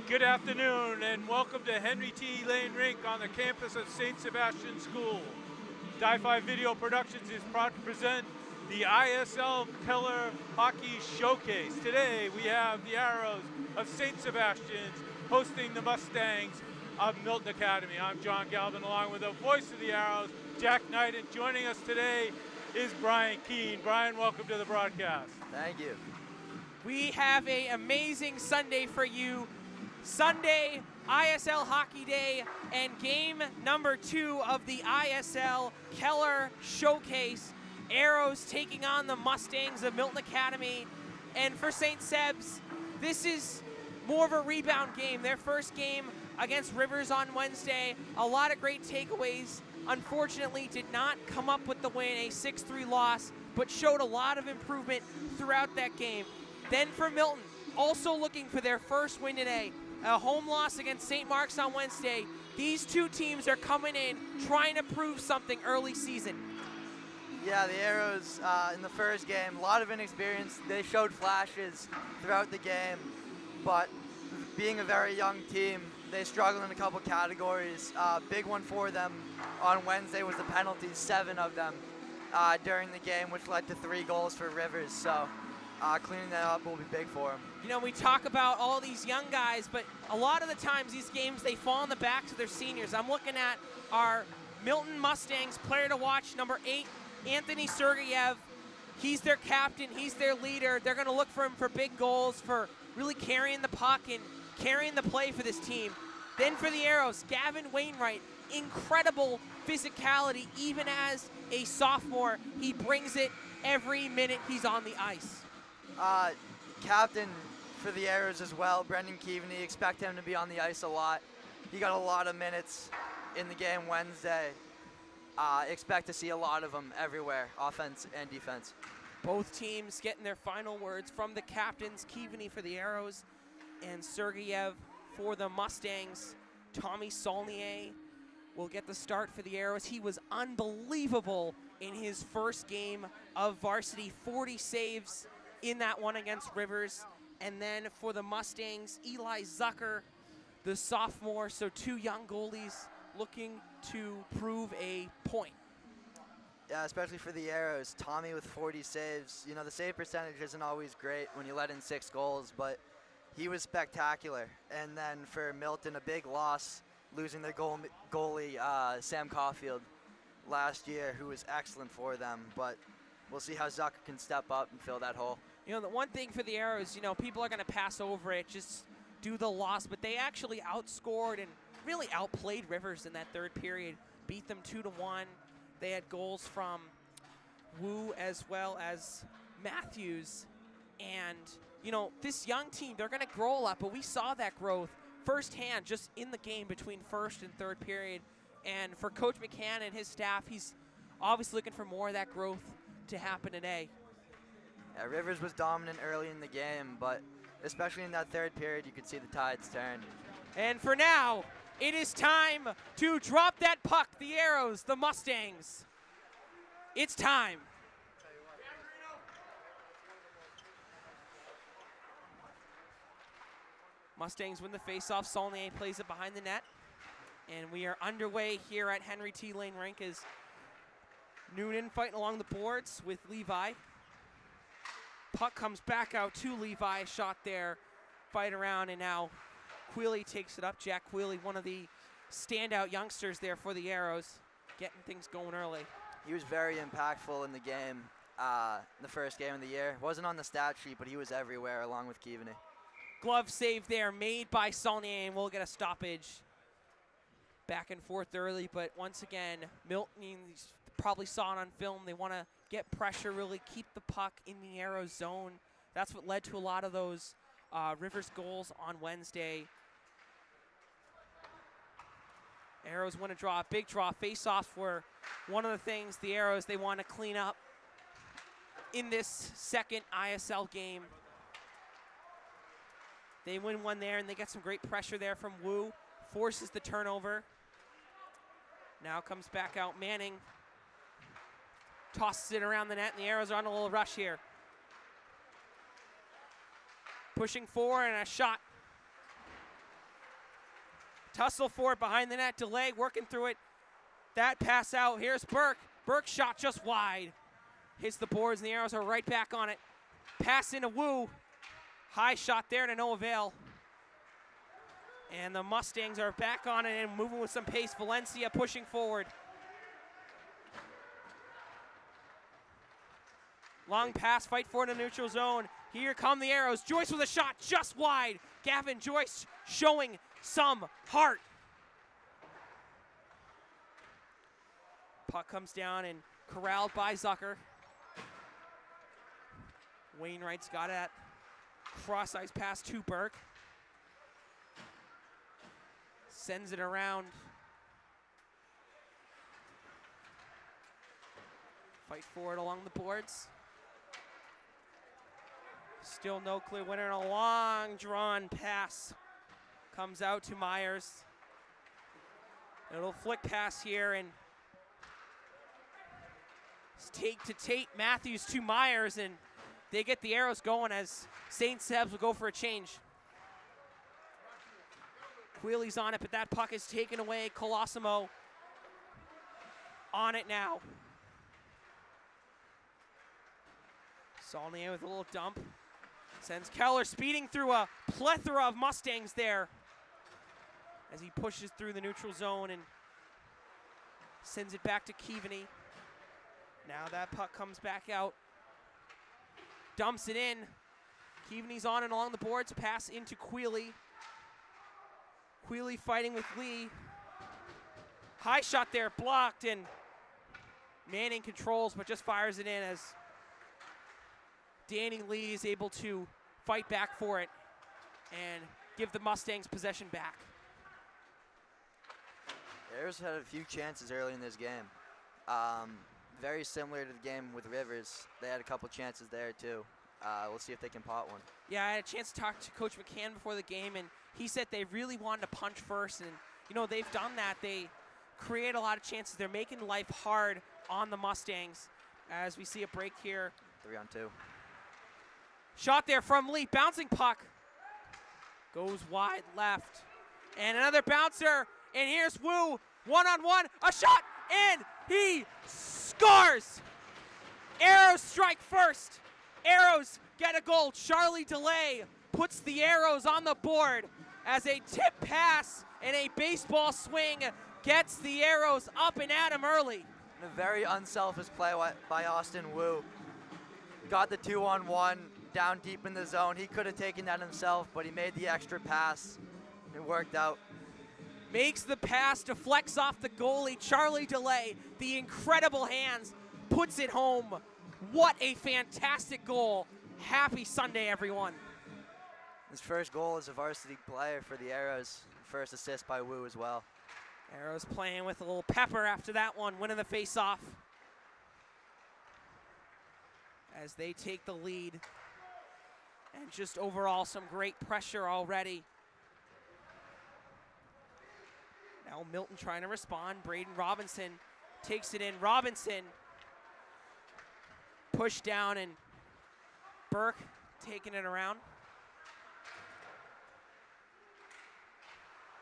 Good afternoon and welcome to Henry T. Lane Rink on the campus of St. Sebastians School. Di-Fi Video Productions is proud to present the ISL Keller Hockey Showcase. Today we have the Arrows of St. Sebastians hosting the Mustangs of Milton Academy. I'm John Galvin along with the voice of the Arrows, Jack Knight, and joining us today is Brian Keene. Brian, welcome to the broadcast. Thank you. We have an amazing Sunday for you. Sunday, ISL Hockey Day, and game number 2 of the ISL Keller Showcase. Arrows taking on the Mustangs of Milton Academy. And for St. Seb's, this is more of a rebound game. Their first game against Rivers on Wednesday. A lot of great takeaways. Unfortunately, did not come up with the win, a 6-3 loss, but showed a lot of improvement throughout that game. Then for Milton, also looking for their first win today. A home loss against St. Mark's on Wednesday. These two teams are coming in trying to prove something early season. Yeah, the Arrows in the first game, a lot of inexperience. They showed flashes throughout the game, but being a very young team, they struggled in a couple categories. Big one for them on Wednesday was the penalties, 7 of them during the game, which led to 3 goals for Rivers. So cleaning that up will be big for them. You know, we talk about all these young guys, but a lot of the times these games, they fall on the backs of their seniors. I'm looking at our Milton Mustangs player to watch, number 8, Anthony Sergeyev. He's their captain. He's their leader. They're going to look for him for big goals, for really carrying the puck and carrying the play for this team. Then for the Arrows, Gavin Wainwright, incredible physicality. Even as a sophomore, he brings it every minute he's on the ice. Captain for the Arrows as well, Brendan Keaveney, expect him to be on the ice a lot. He got a lot of minutes in the game Wednesday. Expect to see a lot of them everywhere, offense and defense. Both teams getting their final words from the captains, Keaveney for the Arrows and Sergeyev for the Mustangs. Tommy Saulnier will get the start for the Arrows. He was unbelievable in his first game of varsity, 40 saves in that one against Rivers. And then for the Mustangs, Eli Zucker, the sophomore, so 2 young goalies looking to prove a point. Yeah, especially for the Arrows. Tommy with 40 saves. You know, the save percentage isn't always great when you let in 6 goals, but he was spectacular. And then for Milton, a big loss, losing their goalie, Sam Caulfield, last year, who was excellent for them. But we'll see how Zucker can step up and fill that hole. You know, the one thing for the Arrows, you know, people are going to pass over it, just do the loss, but they actually outscored and really outplayed Rivers in that third period, beat them 2-1. They had goals from Wu as well as Matthews. And, you know, this young team, they're going to grow a lot, but we saw that growth firsthand just in the game between first and third period. And for Coach McCann and his staff, he's obviously looking for more of that growth to happen today. Yeah, Rivers was dominant early in the game, but especially in that third period, you could see the tides turn. And for now, it is time to drop that puck. The Arrows, the Mustangs. It's time. Mustangs win the faceoff. Saulnier plays it behind the net. And we are underway here at Henry T. Lane Rink as Noonan fighting along the boards with Levi. Puck comes back out to Levi. Shot there. Fight around, and now Quealy takes it up. Jack Quealy, one of the standout youngsters there for the Arrows, getting things going early. He was very impactful in the game, the first game of the year. Wasn't on the stat sheet, but he was everywhere along with Keaveney. Glove save there made by Saulnier, and we'll get a stoppage. Back and forth early, but once again, Milton, you probably saw it on film. They want to get pressure, really keep the puck in the Arrows zone. That's what led to a lot of those Rivers goals on Wednesday. Arrows want to draw a big draw. Face-offs were one of the things the Arrows, they want to clean up in this second ISL game. They win one there, and they get some great pressure there from Wu. Forces the turnover. Now comes back out Manning. Tosses it around the net, and the Arrows are on a little rush here. Pushing forward, and a shot Tussle for it behind the net. Delay working through it. That pass out. Here's Burke. Burke shot just wide. Hits the boards, and the Arrows are right back on it. Pass into Wu. High shot there to no avail. And the Mustangs are back on it and moving with some pace. Valencia pushing forward. Long pass, fight for it in the neutral zone. Here come the Arrows. Joyce with a shot just wide. Gavin Joyce showing some heart. Puck comes down and corralled by Zucker. Wainwright's got that cross-ice pass to Burke. Sends it around. Fight for it along the boards. Still no clear winner, and a long drawn pass comes out to Myers. A little flick pass here, and it's take to Tate, Matthews to Myers, and they get the Arrows going as St. Seb's will go for a change. Wheely's on it, but that puck is taken away. Colosimo on it now. Saulnier with a little dump. Sends Keller speeding through a plethora of Mustangs there as he pushes through the neutral zone and sends it back to Keaveney. Now that puck comes back out. Dumps it in. Keaveney's on and along the boards. Pass into Queely. Queely fighting with Lee. High shot there, blocked, and Manning controls but just fires it in as Danny Lee is able to fight back for it and give the Mustangs possession back. The Arrows had a few chances early in this game. Very similar to the game with Rivers. They had a couple chances there too. We'll see if they can pot one. Yeah, I had a chance to talk to Coach McCann before the game, and he said they really wanted to punch first, and you know, they've done that. They create a lot of chances. They're making life hard on the Mustangs as we see a break here. 3-on-2. Shot there from Lee, bouncing puck. Goes wide left. And another bouncer, and here's Wu, one-on-one, a shot, and he scores! Arrows strike first. Arrows get a goal. Charlie DeLay puts the Arrows on the board as a tip pass and a baseball swing gets the Arrows up and at him early. And a very unselfish play by Austin Wu. Got the 2-on-1 down deep in the zone. He could have taken that himself, but he made the extra pass. It worked out. Makes the pass, deflects off the goalie. Charlie DeLay, the incredible hands, puts it home. What a fantastic goal. Happy Sunday, everyone. His first goal as a varsity player for the Arrows. First assist by Wu as well. Arrows playing with a little pepper after that one, winning the face-off. As they take the lead. And just overall some great pressure already. Now Milton trying to respond. Braden Robinson takes it in. Robinson pushed down, and Burke taking it around.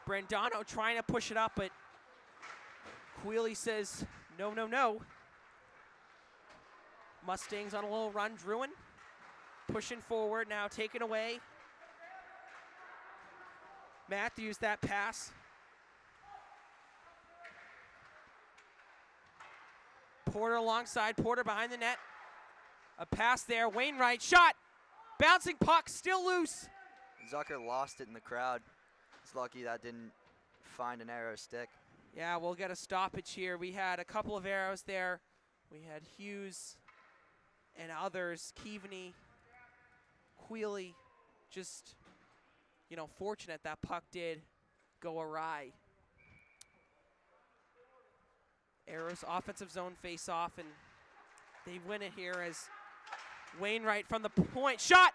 Brandano trying to push it up, but Queely says no, no, no. Mustangs on a little run. Druin pushing forward now, taken away. Matthews, that pass. Porter alongside, Porter behind the net. A pass there, Wainwright, shot! Bouncing puck, still loose. Zucker lost it in the crowd. He's lucky that didn't find an Arrow stick. Yeah, we'll get a stoppage here. We had a couple of Arrows there. We had Hughes and others, Keaveney, Queely, just, you know, fortunate that puck did go awry. Arrows offensive zone face-off, and they win it here as Wainwright from the point. Shot!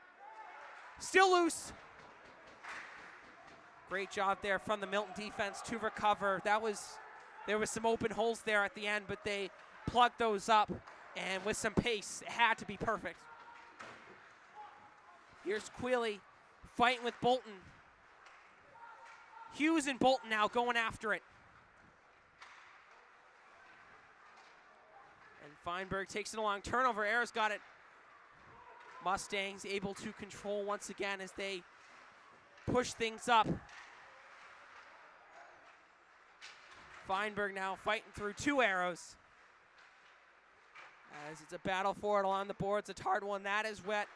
Still loose. Great job there from the Milton defense to recover. There was some open holes there at the end, but they plugged those up, and with some pace, it had to be perfect. Here's Queely fighting with Bolton. Hughes and Bolton now going after it. And Feinberg takes it along. Turnover. Arrows got it. Mustangs able to control once again as they push things up. Feinberg now fighting through 2 arrows. As it's a battle for it along the boards, a hard one. That is what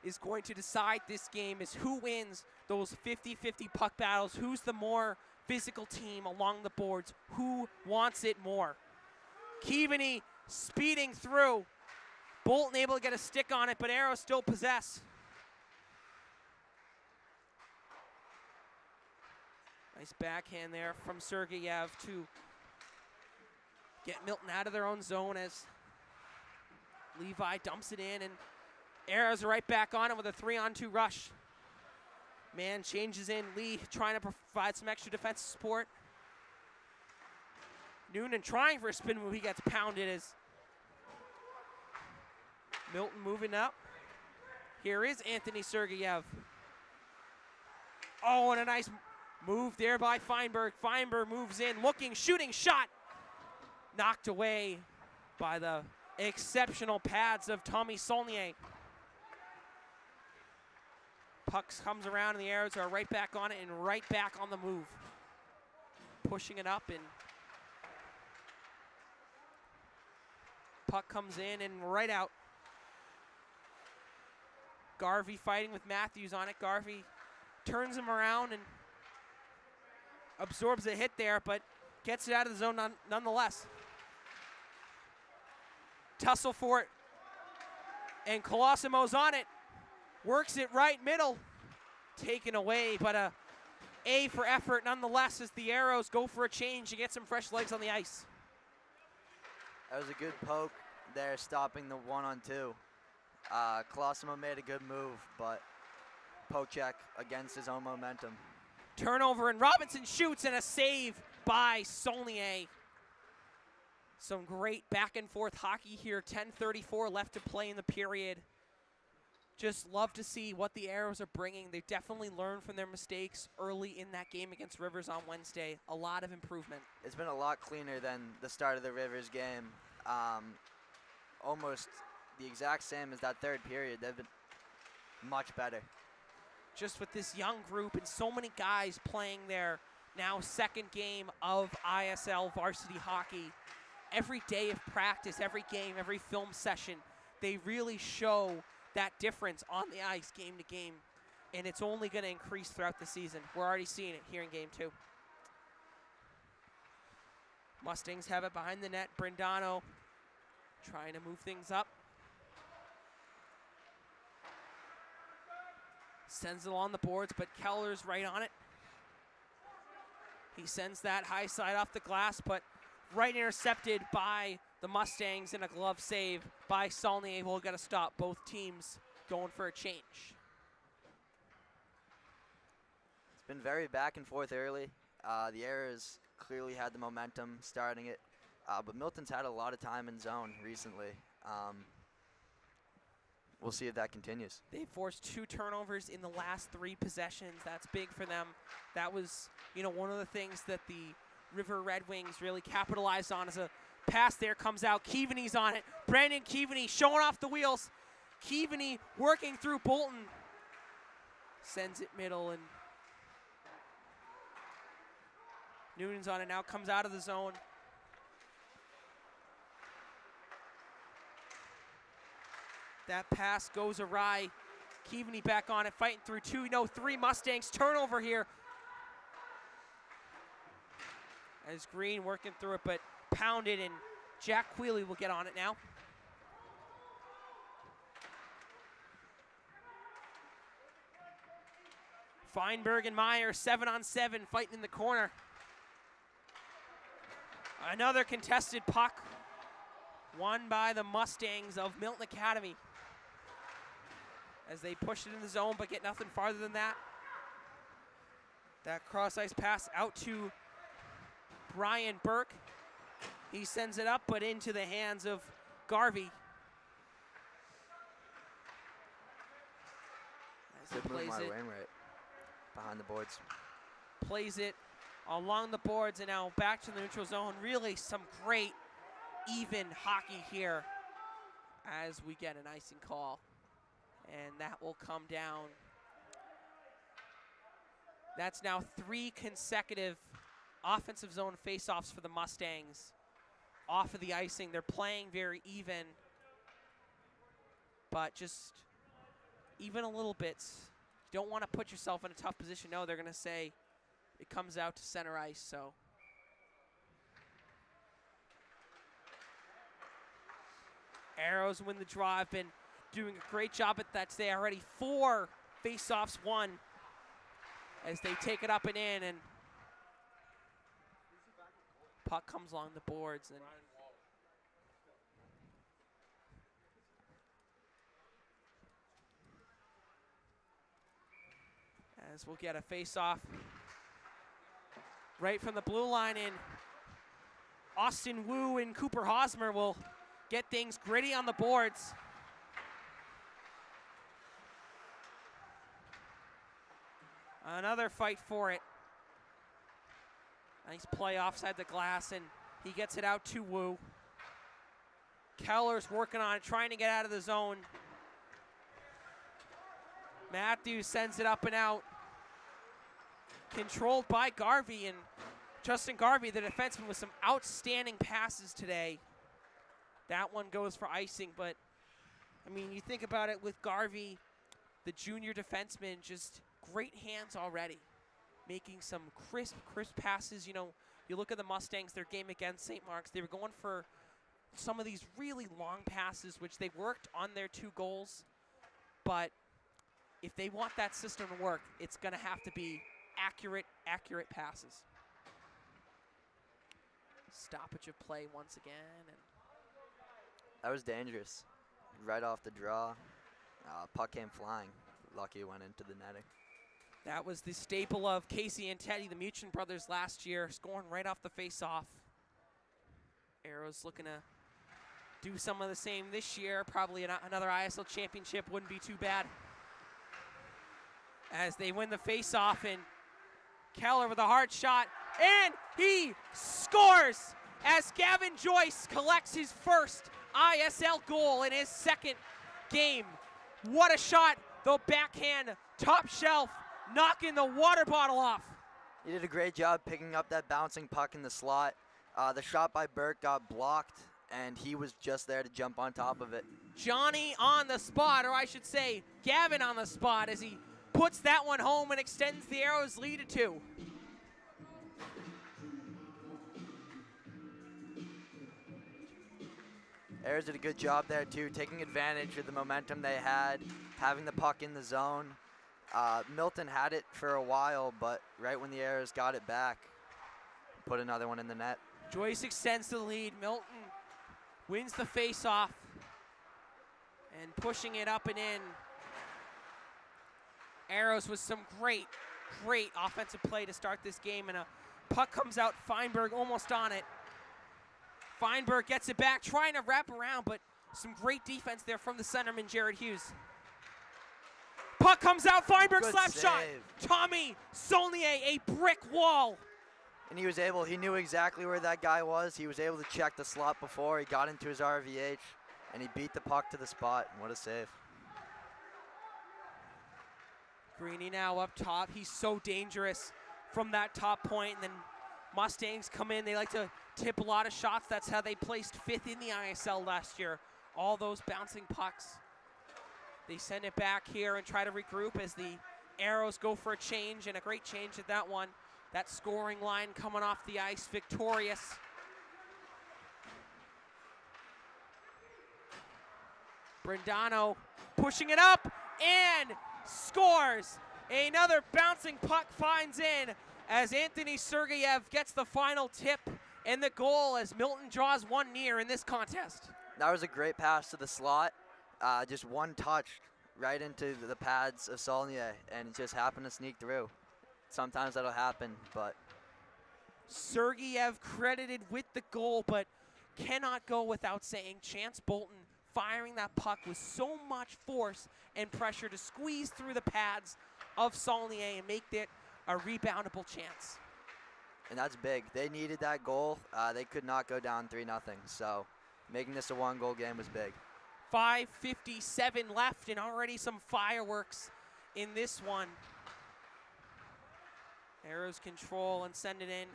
is going to decide this game, is who wins those 50-50 puck battles, who's the more physical team along the boards, who wants it more. Keaveney speeding through. Bolton able to get a stick on it, but Arrows still possess. Nice backhand there from Sergeyev to get Milton out of their own zone as Levi dumps it in, and Arrows right back on it with a 3-on-2 rush. Man changes in. Lee trying to provide some extra defensive support. Noonan trying for a spin move. He gets pounded as Milton moving up. Here is Anthony Sergeyev. Oh, and a nice move there by Feinberg. Feinberg moves in, looking, shooting, shot. Knocked away by the exceptional pads of Tommy Saulnier. Pucks comes around and the Arrows are right back on it and right back on the move. Pushing it up, and puck comes in and right out. Garvey fighting with Matthews on it. Garvey turns him around and absorbs a hit there, but gets it out of the zone nonetheless. Tussle for it, and Colosimo's on it. Works it right middle. Taken away, but a A for effort nonetheless as the Arrows go for a change to get some fresh legs on the ice. That was a good poke there, stopping the 1-on-2. Colosimo made a good move, but poke check against his own momentum. Turnover, and Robinson shoots, and a save by Saulnier. Some great back and forth hockey here. 10:34 left to play in the period. Just love to see what the Arrows are bringing. They definitely learned from their mistakes early in that game against Rivers on Wednesday. A lot of improvement. It's been a lot cleaner than the start of the Rivers game. Almost the exact same as that third period. They've been much better. Just with this young group and so many guys playing their now second game of ISL varsity hockey. Every day of practice, every game, every film session, they really show that difference on the ice game to game, and it's only going to increase throughout the season. We're already seeing it here in game 2. Mustangs have it behind the net. Brindano trying to move things up. Sends it along the boards, but Keller's right on it. He sends that high side off the glass, but right intercepted by the Mustangs, and a glove save by Saulnier will get a stop. Both teams going for a change. It's been very back and forth early. The Arrows clearly had the momentum starting it, but Milton's had a lot of time in zone recently. We'll see if that continues. They forced 2 turnovers in the last 3 possessions. That's big for them. That was, one of the things that the River Red Wings really capitalized on. As a pass there comes out. Keaveney's on it. Brandon Keaveney showing off the wheels. Keaveney working through Bolton. Sends it middle, and Noonan's on it now. Comes out of the zone. That pass goes awry. Keaveney back on it, fighting through 3 Mustangs. Turnover here. As Green working through it, but pounded, and Jack Quealy will get on it now. Feinberg and Meyer 7-on-7 fighting in the corner. Another contested puck, won by the Mustangs of Milton Academy. As they push it in the zone, but get nothing farther than that. That cross-ice pass out to Brian Burke. He sends it up, but into the hands of Garvey. As he plays it. Wainwright behind the boards. plays it along the boards, and now back to the neutral zone. Really some great even hockey here as we get an icing call. And that will come down. That's now 3 consecutive offensive zone faceoffs for the Mustangs. Off of the icing, they're playing very even, but just even a little bit. You don't want to put yourself in a tough position. No, they're going to say it comes out to center ice, so. Arrows win the draw. Have been doing a great job at that today. Already 4 faceoffs won as they take it up and in, and puck comes along the boards. And as we'll get a face-off right from the blue line, and Austin Wu and Cooper Hosmer will get things gritty on the boards. Another fight for it. Nice play offside the glass, and he gets it out to Wu. Keller's working on it, trying to get out of the zone. Matthews sends it up and out. Controlled by Garvey, and Justin Garvey, the defenseman, with some outstanding passes today. That one goes for icing, but I mean, you think about it with Garvey, the junior defenseman, just great hands already, making some crisp passes. You know, you look at the Mustangs, their game against St. Mark's, they were going for some of these really long passes, which they worked on their 2 goals. But if they want that system to work, it's going to have to be accurate passes. Stoppage of play once again. And that was dangerous. Right off the draw, puck came flying. Lucky it went into the netting. That was the staple of Casey and Teddy, the Muchin brothers, last year, scoring right off the face-off. Arrows looking to do some of the same this year. Probably another ISL championship wouldn't be too bad. As they win the face-off, and Keller with a hard shot, and he scores as Gavin Joyce collects his first ISL goal in his 2nd game. What a shot, the backhand, top shelf, knocking the water bottle off. He did a great job picking up that bouncing puck in the slot. The shot by Burke got blocked, and he was just there to jump on top of it. Johnny on the spot, or I should say Gavin on the spot, as he puts that one home and extends the Arrows' lead to 2. Arrows did a good job there too, taking advantage of the momentum they had, having the puck in the zone. Milton had it for a while, but right when the Arrows got it back, put another one in the net. Joyce extends the lead. Milton wins the face-off and pushing it up and in. Arrows with some great offensive play to start this game, and a puck comes out. Feinberg almost on it. Feinberg gets it back, trying to wrap around, but some great defense there from the centerman, Jared Hughes. Puck comes out, Feinberg Good slap save. shot. Tommy Saulnier, a brick wall. And he knew exactly where that guy was. He was able to check the slot before. He got into his RVH, and he beat the puck to the spot. What a save. Greeny now up top. He's so dangerous from that top point, and then Mustangs come in. They like to tip a lot of shots. That's how they placed 5th in the ISL last year. All those bouncing pucks. They send it back here and try to regroup as the Arrows go for a change, and a great change at that one. That scoring line coming off the ice, victorious. Brindano pushing it up and scores. Another bouncing puck finds in as Anthony Sergeyev gets the final tip and the goal as Milton draws one near in this contest. That was a great pass to the slot. Just one touch right into the pads of Saulnier, and it just happened to sneak through. Sometimes that'll happen, but Sergeyev credited with the goal, but cannot go without saying Chance Bolton firing that puck with so much force and pressure to squeeze through the pads of Saulnier and make it a reboundable chance. And that's big. They needed that goal. They could not go down 3-0. So making this a 1-goal game was big. 5:57 left and already some fireworks in this one. Arrows control and send it in.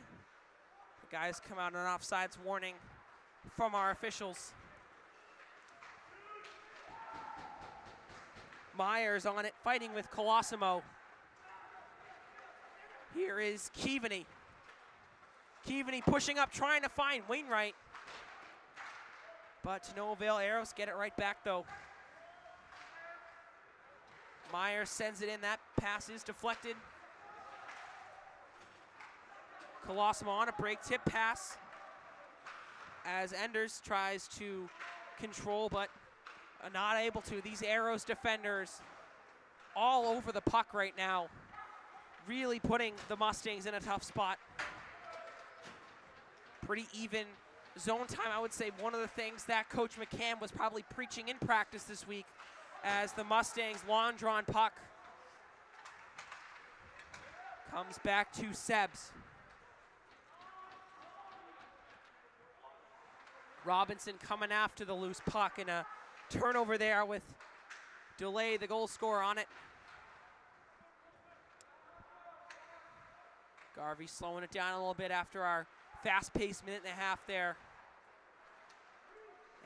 The guys come out an offsides warning from our officials. Myers on it, fighting with Colosimo. Here is Keaveney. Keaveney pushing up, trying to find Wainwright. But to no avail. Arrows get it right back though. Myers sends it in. That pass is deflected. Colosimo on a break, tip pass as Enders tries to control, but not able to. These Arrows defenders all over the puck right now, really putting the Mustangs in a tough spot. Pretty even zone time. I would say one of the things that Coach McCann was probably preaching in practice this week, as the Mustangs' long drawn puck comes back to Sebs. Robinson coming after the loose puck, and a turnover there with Delay, the goal scorer, on it. Garvey slowing it down a little bit after our fast-paced minute and a half there.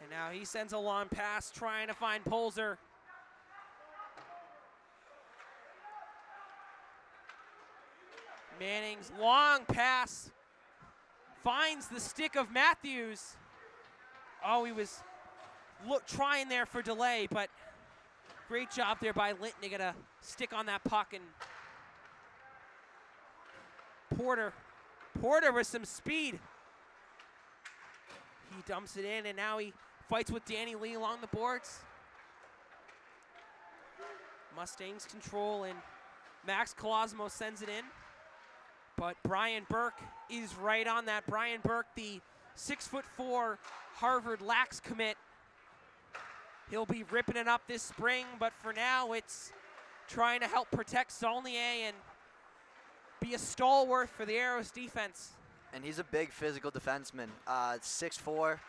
And now he sends a long pass, trying to find Polzer. Manning's long pass finds the stick of Matthews. Oh, he was trying there for Delay, but great job there by Linton to get a stick on that puck. And Porter with some speed. He dumps it in, and now he fights with Danny Lee along the boards. Mustangs control, and Max Colosimo sends it in. But Brian Burke is right on that. Brian Burke, the 6'4" Harvard lax commit. He'll be ripping it up this spring, but for now it's trying to help protect Saulnier and be a stalwart for the Arrows defense. And he's a big physical defenseman. 6'4".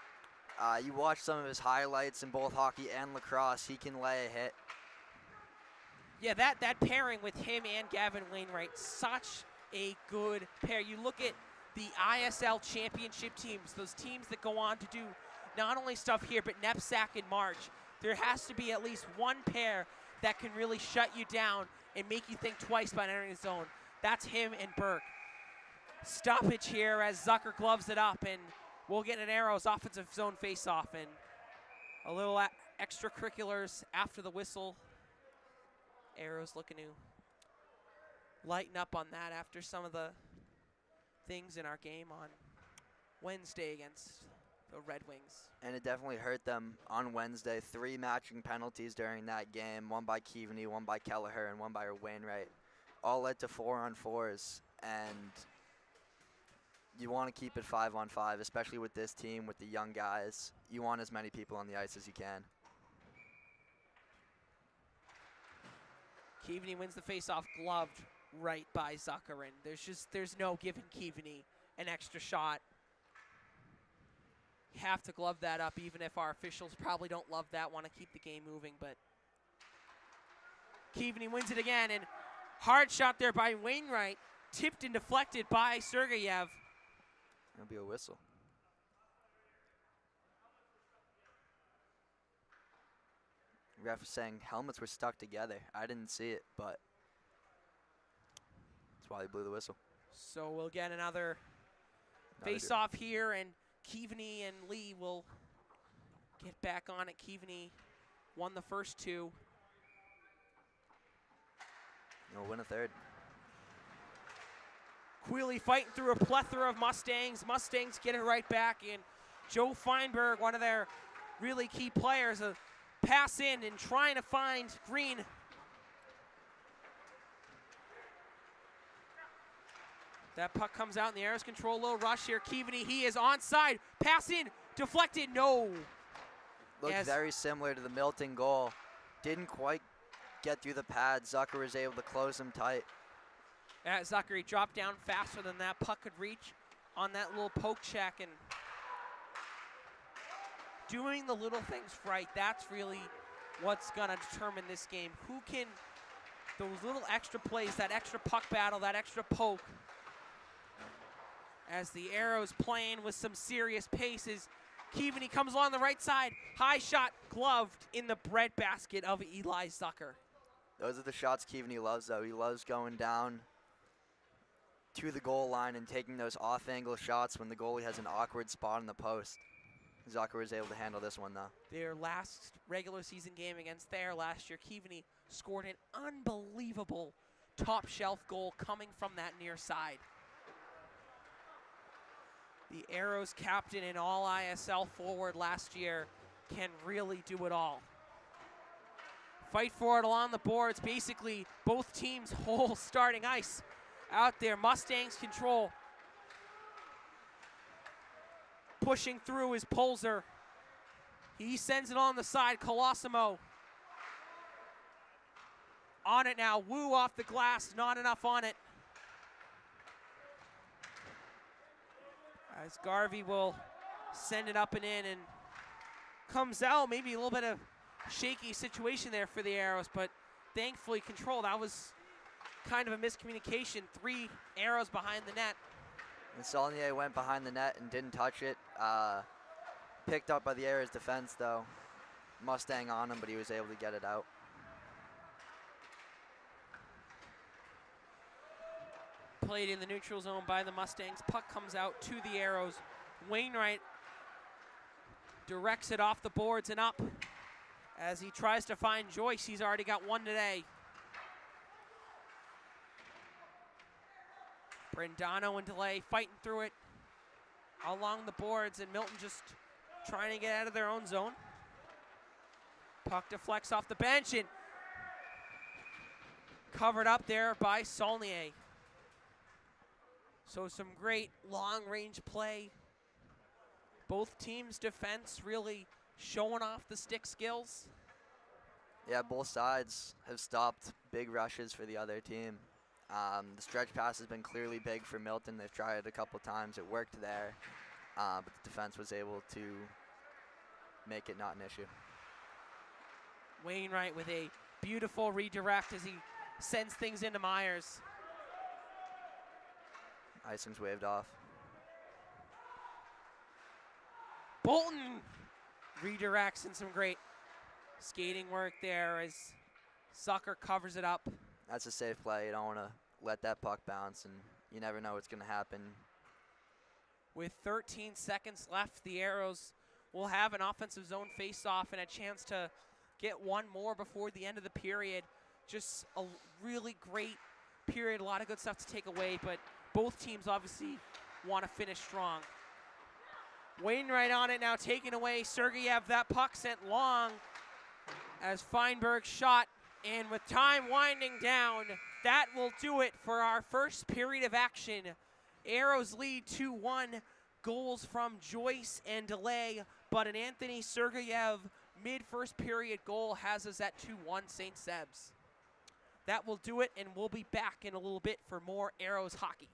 You watch some of his highlights in both hockey and lacrosse. He can lay a hit. Yeah, that pairing with him and Gavin Wainwright, such a good pair. You look at the ISL championship teams, those teams that go on to do not only stuff here, but NEPSAC in March. There has to be at least one pair that can really shut you down and make you think twice about entering the zone. That's him and Burke. Stoppage here as Zucker gloves it up, and we'll get an Arrows offensive zone face-off, and a little extracurriculars after the whistle. Arrows looking to lighten up on that after some of the things in our game on Wednesday against the Red Wings. And it definitely hurt them on Wednesday. 3 matching penalties during that game, one by Keaveney, one by Kelleher, and one by Wainwright. All led to 4-on-4s, and you want to keep it 5-on-5, especially with this team, with the young guys. You want as many people on the ice as you can. Keaveney wins the faceoff, gloved right by Zucker, and there's no giving Keaveney an extra shot. You have to glove that up, even if our officials probably don't love that, want to keep the game moving, but Keaveney wins it again, and hard shot there by Wainwright, tipped and deflected by Sergeyev. It'll be a whistle. Ref is saying helmets were stuck together. I didn't see it, but that's why he blew the whistle. So we'll get another face-off here, and Keaveney and Lee will get back on it. Keaveney won the first 2. He'll win a third. Queally fighting through a plethora of Mustangs. Mustangs get it right back, and Joe Feinberg, one of their really key players, a pass in and trying to find Green. That puck comes out in the Arrows control, little rush here. Keaveney, he is onside. Pass in, deflected, no. Looked very similar to the Milton goal. Didn't quite get through the pad. Zucker was able to close him tight. Zucker, dropped down faster than that puck could reach on that little poke check, and doing the little things right, that's really what's gonna determine this game. Who can, those little extra plays, that extra puck battle, that extra poke, as the Arrows playing with some serious paces. Keaveney comes along the right side, high shot, gloved in the breadbasket of Eli Zucker. Those are the shots Keaveney loves, though. He loves going down to the goal line and taking those off-angle shots when the goalie has an awkward spot in the post. Zucker was able to handle this one, though. Their last regular season game against Thayer last year, Keaveney scored an unbelievable top shelf goal coming from that near side. The Arrows captain and all ISL forward last year can really do it all. Fight for it along the boards, basically both teams' whole starting ice out there. Mustangs control. Pushing through is Polzer. He sends it on the side, Colosimo. On it now, Wu off the glass, not enough on it. As Garvey will send it up and in, and comes out, maybe a little bit of shaky situation there for the Arrows, but thankfully controlled. That was kind of a miscommunication. 3 Arrows behind the net. And Saulnier went behind the net and didn't touch it. Picked up by the Arrows defense, though. Mustang on him, but he was able to get it out. Played in the neutral zone by the Mustangs. Puck comes out to the Arrows. Wainwright directs it off the boards and up as he tries to find Joyce. He's already got one today. Brindano and Delay fighting through it along the boards, and Milton just trying to get out of their own zone. Puck deflects off the bench and covered up there by Saulnier. So some great long-range play. Both teams' defense really showing off the stick skills. Yeah, both sides have stopped big rushes for the other team. The stretch pass has been clearly big for Milton. They've tried it a couple times. It worked there, but the defense was able to make it not an issue. Wainwright with a beautiful redirect as he sends things into Myers. Icing's waved off. Bolton redirects, and some great skating work there as Zucker covers it up. That's a safe play. You don't want to let that puck bounce, and you never know what's going to happen. With 13 seconds left, the Arrows will have an offensive zone face-off and a chance to get one more before the end of the period. Just a really great period, a lot of good stuff to take away, but both teams obviously want to finish strong. Wainwright on it now, taking away Sergeyev. That puck sent long as Feinberg shot, and with time winding down, that will do it for our first period of action. Arrows lead 2-1, goals from Joyce and Delay, but an Anthony Sergeyev mid-first period goal has us at 2-1 St. Seb's. That will do it, and we'll be back in a little bit for more Arrows hockey.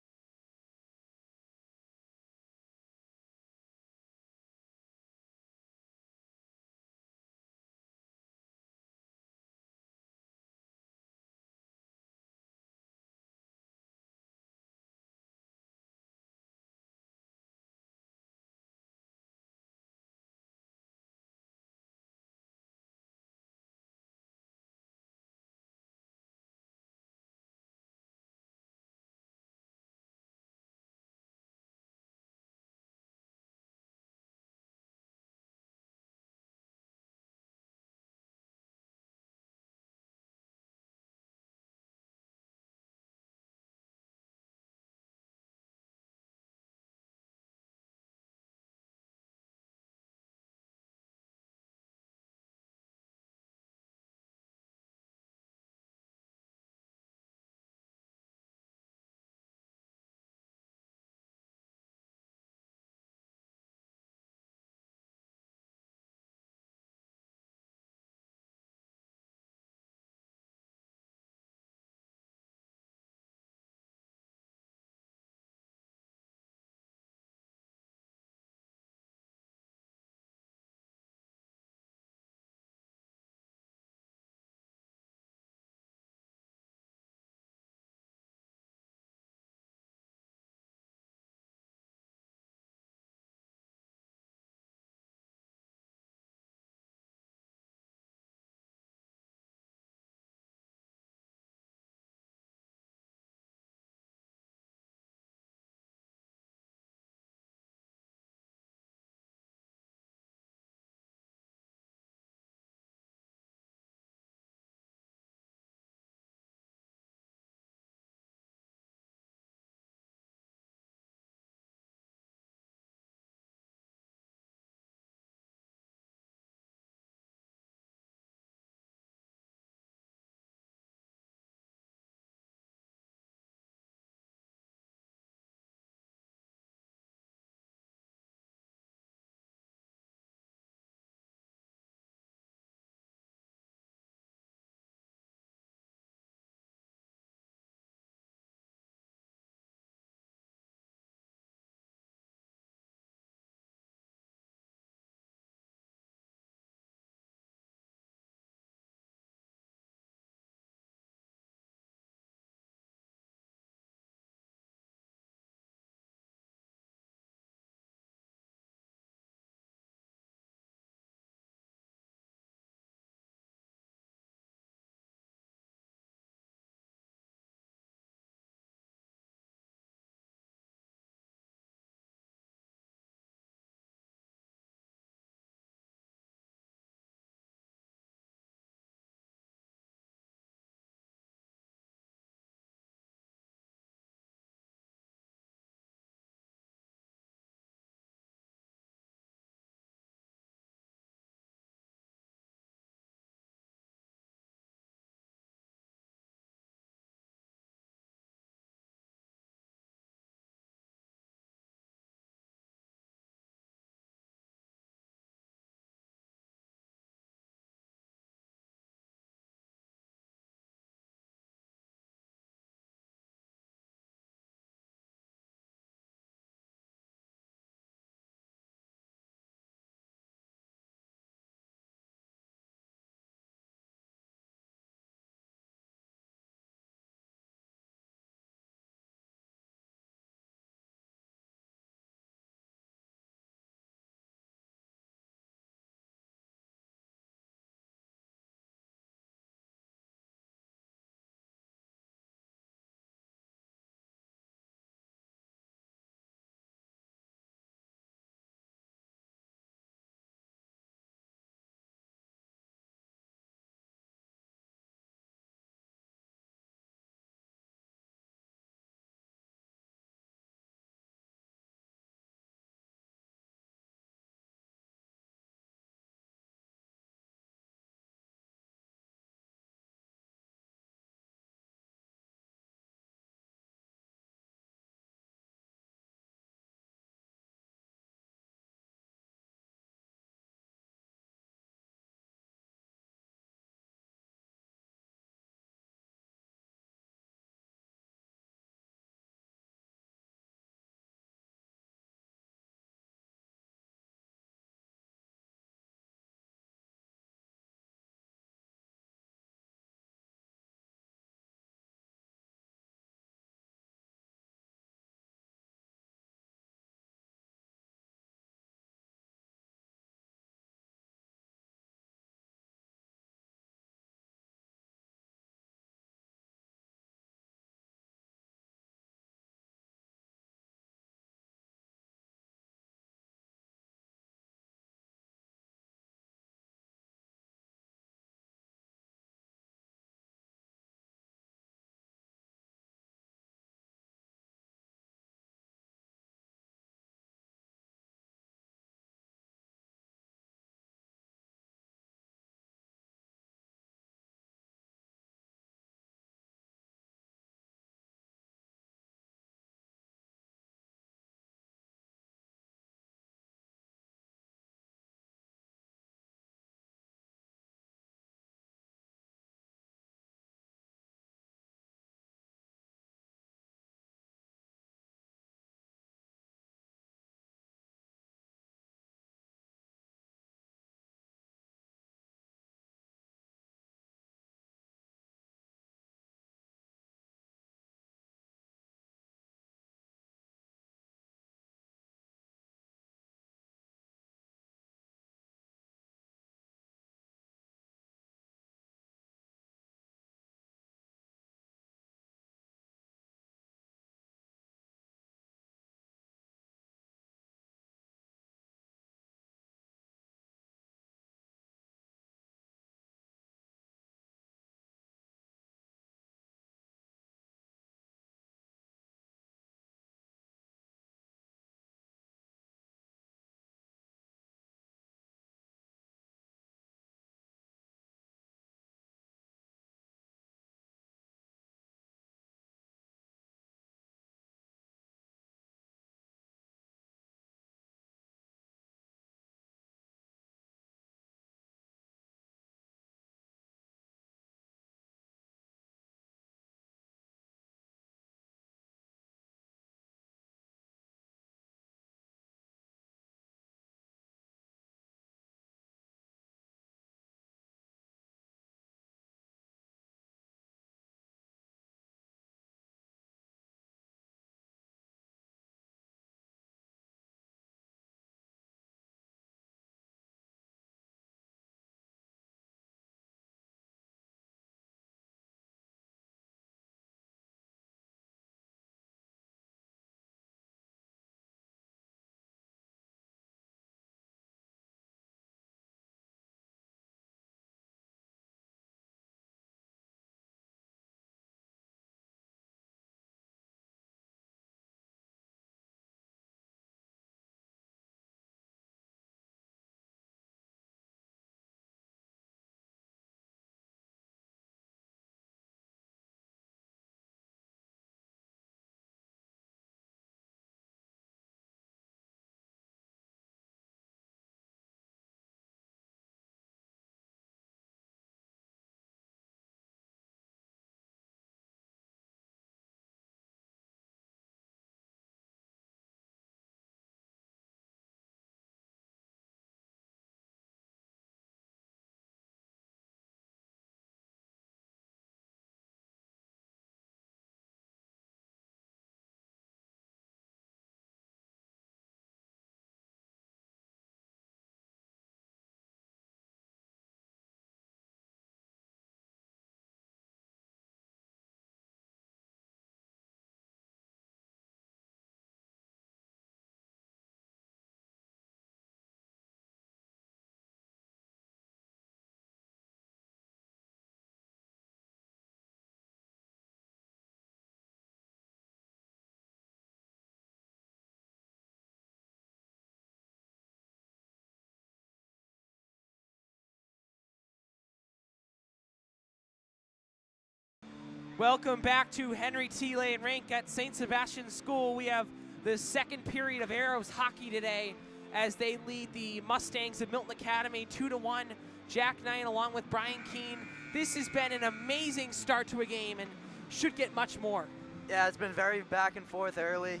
Welcome back to Henry T. Lane Rink at St. Sebastians School. We have the second period of Arrows hockey today as they lead the Mustangs of Milton Academy 2-1. Jack Knight along with Brian Keene. This has been an amazing start to a game and should get much more. Yeah, it's been very back and forth early.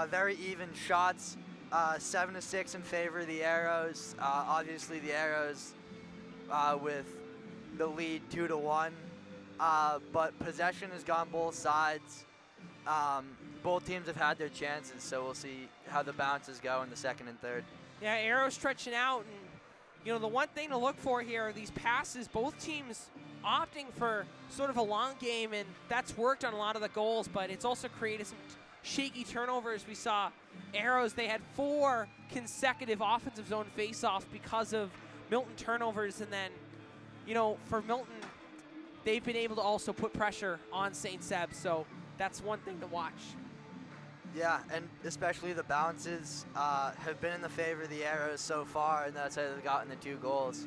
Very even shots. 7-6 in favor of the Arrows. Obviously the Arrows with the lead 2-1. But possession has gone both sides. Both teams have had their chances, so we'll see how the bounces go in the second and third. Yeah, Arrows stretching out, and you know the one thing to look for here are these passes. Both teams opting for sort of a long game, and that's worked on a lot of the goals, but it's also created some shaky turnovers. We saw Arrows, they had 4 consecutive offensive zone faceoffs because of Milton turnovers, and then, you know, for Milton, they've been able to also put pressure on St. Seb, so that's one thing to watch. Yeah, and especially the bounces have been in the favor of the Arrows so far, and that's how they've gotten the 2 goals.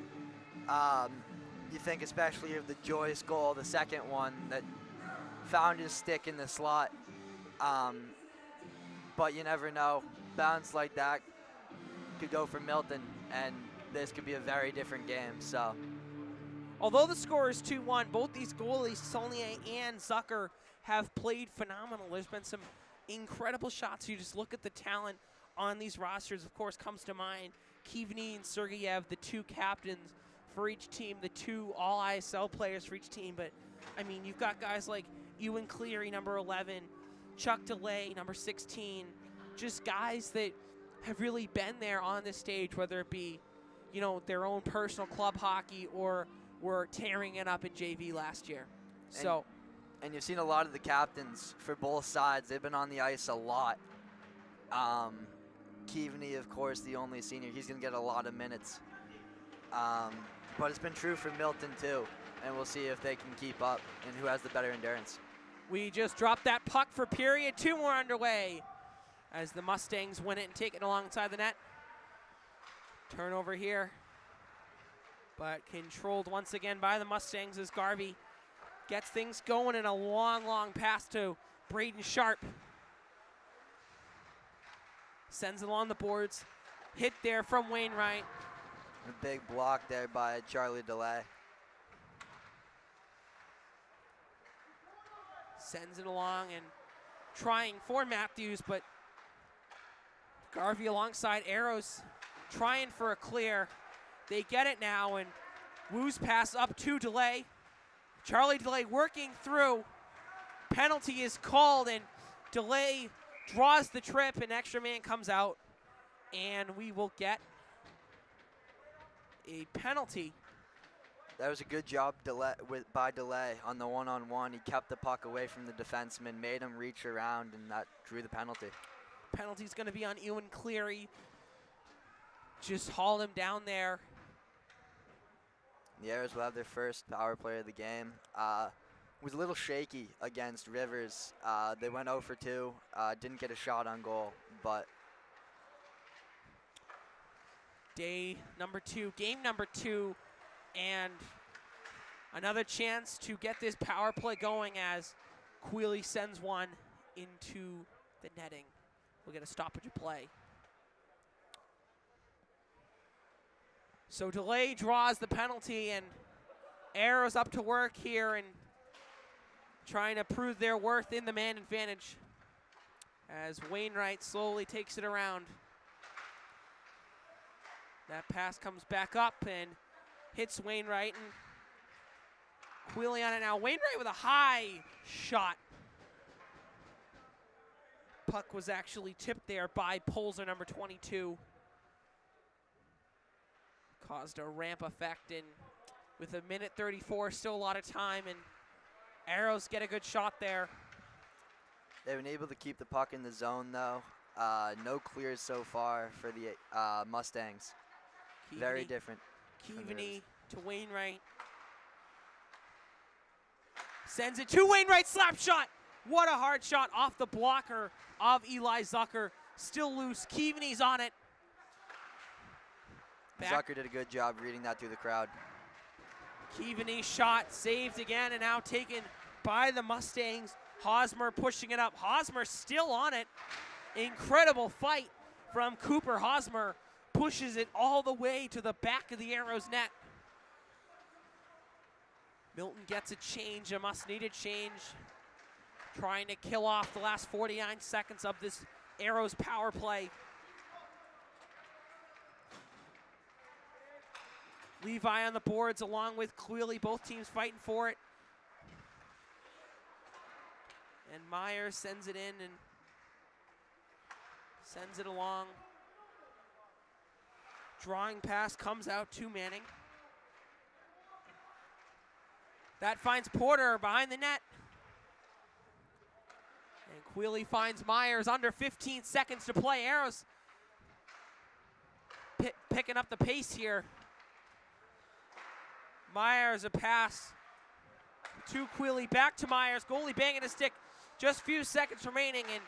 You think especially of the Joyce goal, the second one that found his stick in the slot. But you never know. Bounce like that could go for Milton, and this could be a very different game. So, although the score is 2-1, both these goalies, Saulnier and Zucker, have played phenomenal. There's been some incredible shots. You just look at the talent on these rosters. Of course, comes to mind Kivny and Sergeyev, the 2 captains for each team, the 2 all-ISL players for each team. But, I mean, you've got guys like Ewan Cleary, number 11, Chuck DeLay, number 16, just guys that have really been there on this stage, whether it be, you know, their own personal club hockey or were tearing it up in JV last year. And you've seen a lot of the captains for both sides. They've been on the ice a lot. Kivny, of course, the only senior, he's going to get a lot of minutes. But it's been true for Milton, too. And we'll see if they can keep up and who has the better endurance. We just dropped that puck for period. 2 more underway as the Mustangs win it and take it alongside the net. Turnover here, but controlled once again by the Mustangs as Garvey gets things going in a long, long pass to Braden Sharp. Sends it along the boards. Hit there from Wainwright. A big block there by Charlie DeLay. Sends it along and trying for Matthews, but Garvey alongside Arrows trying for a clear. They get it now, and Wu's pass up to DeLay. Charlie DeLay working through. Penalty is called, and DeLay draws the trip, and extra man comes out, and we will get a penalty. That was a good job by DeLay on the one-on-one. He kept the puck away from the defenseman, made him reach around, and that drew the penalty. Penalty's going to be on Ewan Cleary. Just hauled him down there. The Arrows will have their first power play of the game. Was a little shaky against Rivers. They went 0 for 2. Didn't get a shot on goal, but game number 2, and another chance to get this power play going as Quealy sends one into the netting. We'll get a stoppage of play. So DeLay draws the penalty, and Arrows up to work here and trying to prove their worth in the man advantage as Wainwright slowly takes it around. That pass comes back up and hits Wainwright, and Quealy on it now. Wainwright with a high shot. Puck was actually tipped there by Polzer, number 22. Caused a ramp effect, and with 1:34, still a lot of time, and Arrows get a good shot there. They've been able to keep the puck in the zone, though. No clears so far for the Mustangs. Very different. Kivny to Wainwright. Sends it to Wainwright, slap shot. What a hard shot off the blocker of Eli Zucker. Still loose, Kivny's on it. Zucker did a good job reading that through the crowd. Kivny shot, saved again, and now taken by the Mustangs. Hosmer pushing it up. Hosmer still on it. Incredible fight from Cooper Hosmer. Pushes it all the way to the back of the Arrows net. Milton gets a change, a must-needed change. Trying to kill off the last 49 seconds of this Arrows power play. Levi on the boards along with Quealy, both teams fighting for it. And Myers sends it in and sends it along. Drawing pass comes out to Manning. That finds Porter behind the net. And Quealy finds Myers under 15 seconds to play. Arrows picking up the pace here. Myers a pass to Quealy, back to Myers. Goalie banging a stick. Just a few seconds remaining, and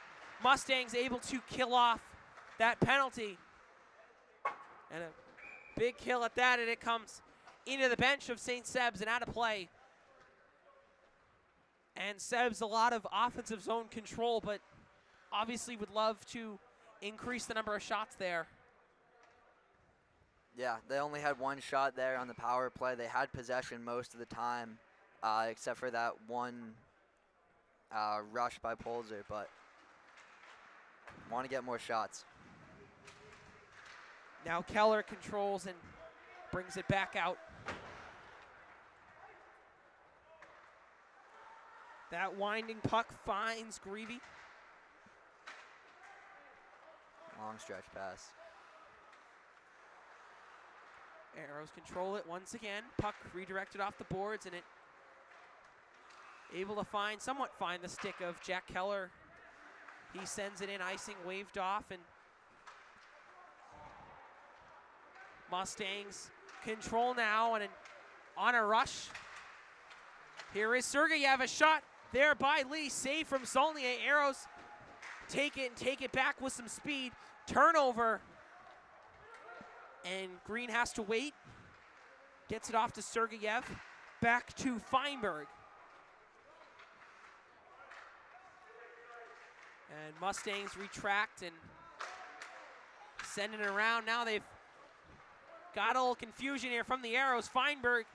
Mustangs able to kill off that penalty. And a big kill at that, and it comes into the bench of St. Seb's and out of play. And Seb's a lot of offensive zone control, but obviously would love to increase the number of shots there. Yeah, they only had one shot there on the power play. They had possession most of the time, except for that one rush by Polzer, but want to get more shots. Now Keller controls and brings it back out. That winding puck finds Greavy. Long stretch pass. Arrows control it once again. Puck redirected off the boards, and it able to somewhat find the stick of Jack Keller. He sends it in, icing waved off, and Mustangs control now, and on a rush. Here is Sergeyev, a shot there by Lee, save from Saulnier. Arrows take it and take it back with some speed. Turnover, and Green has to wait. Gets it off to Sergeyev, back to Feinberg. And Mustangs retract and sending it around. Now they've got a little confusion here from the Arrows. Feinberg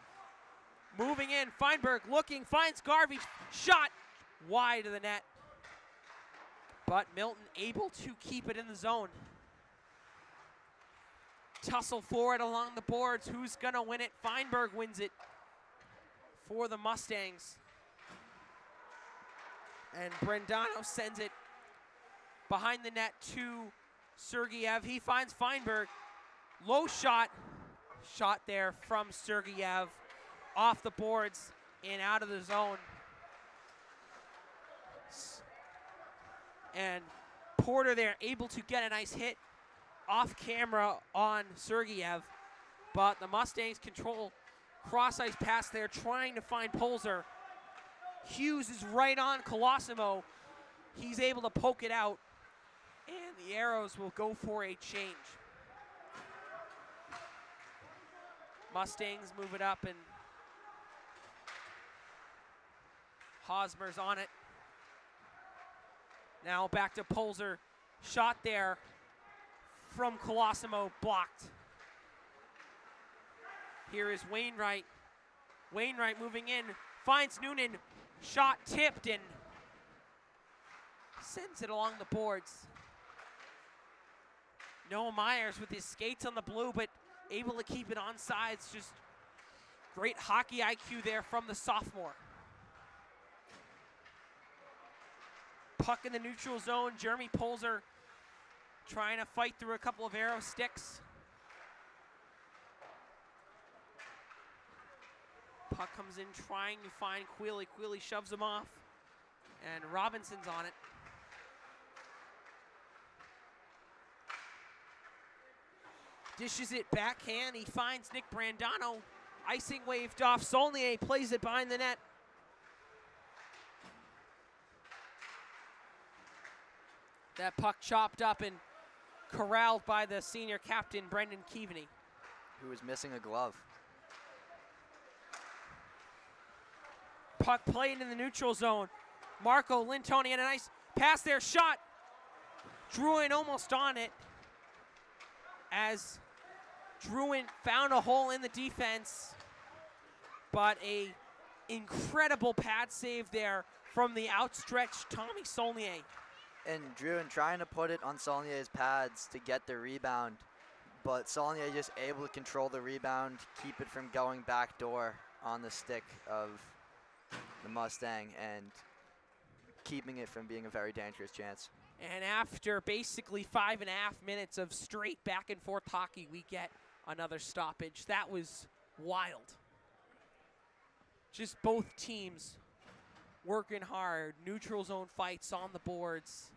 moving in. Feinberg looking, finds Garvey. Shot wide of the net. But Milton able to keep it in the zone. Tussle for it along the boards. Who's going to win it? Feinberg wins it for the Mustangs. And Brendano sends it behind the net to Sergeyev. He finds Feinberg. Low shot. Shot there from Sergeyev. Off the boards and out of the zone. And Porter there able to get a nice hit off camera on Sergeyev. But the Mustangs control cross-ice pass there, trying to find Polzer. Hughes is right on Colosimo. He's able to poke it out. And the Arrows will go for a change. Mustangs move it up, and Hosmer's on it. Now back to Polzer. Shot there from Colosimo, blocked. Here is Wainwright. Wainwright moving in, finds Noonan. Shot tipped and sends it along the boards. Noah Myers with his skates on the blue, but able to keep it on sides. Just great hockey IQ there from the sophomore. Puck in the neutral zone. Jeremy Polzer trying to fight through a couple of Arrow sticks. Puck comes in trying to find Quealy. Quealy shoves him off, and Robinson's on it. Dishes it backhand. He finds Nick Brandano. Icing waved off. Saulnier plays it behind the net. That puck chopped up and corralled by the senior captain, Brendan Keaveney. Who was missing a glove. Puck played in the neutral zone. Marco Lintoni had a nice pass there, shot. Druin almost on it as Druin found a hole in the defense, but a incredible pad save there from the outstretched Tommy Saulnier. And Druin trying to put it on Saulnier's pads to get the rebound, but Saulnier just able to control the rebound, keep it from going backdoor on the stick of the Mustang and keeping it from being a very dangerous chance. And after basically 5.5 minutes of straight back and forth hockey, we get another stoppage. That was wild. Just both teams working hard, neutral zone fights on the boards.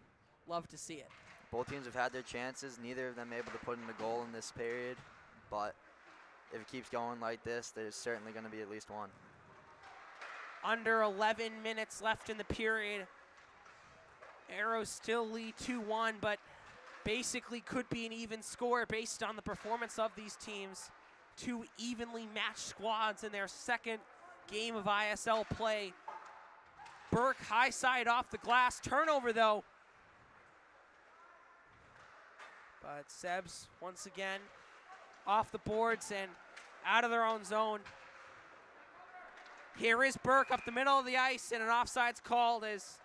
Love to see it. Both teams have had their chances, neither of them able to put in a goal in this period, but if it keeps going like this, there's certainly going to be at least one. Under 11 minutes left in the period. Arrows still lead 2-1, but basically could be an even score based on the performance of these teams. Two evenly matched squads in their second game of ISL play. Burke high side off the glass. Turnover though. But Sebs once again off the boards and out of their own zone. Here is Burke up the middle of the ice, and an offside's called as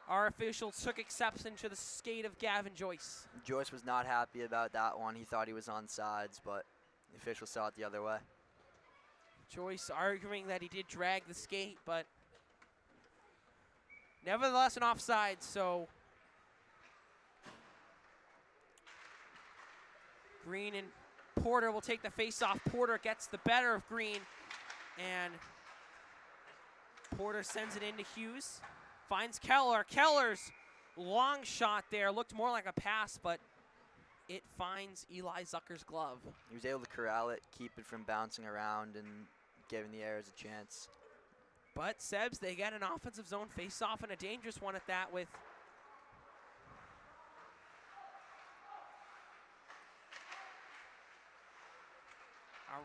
our officials took exception to the skate of Gavin Joyce. Joyce was not happy about that one. He thought he was on sides, but the officials saw it the other way. Joyce arguing that he did drag the skate, but nevertheless an offside, so Green and Porter will take the face-off. Porter gets the better of Green, and Porter sends it into Hughes. Finds Keller. Keller's long shot there. Looked more like a pass, but it finds Eli Zucker's glove. He was able to corral it, keep it from bouncing around and giving the Arrows a chance. But Sebs, they get an offensive zone face-off, and a dangerous one at that, with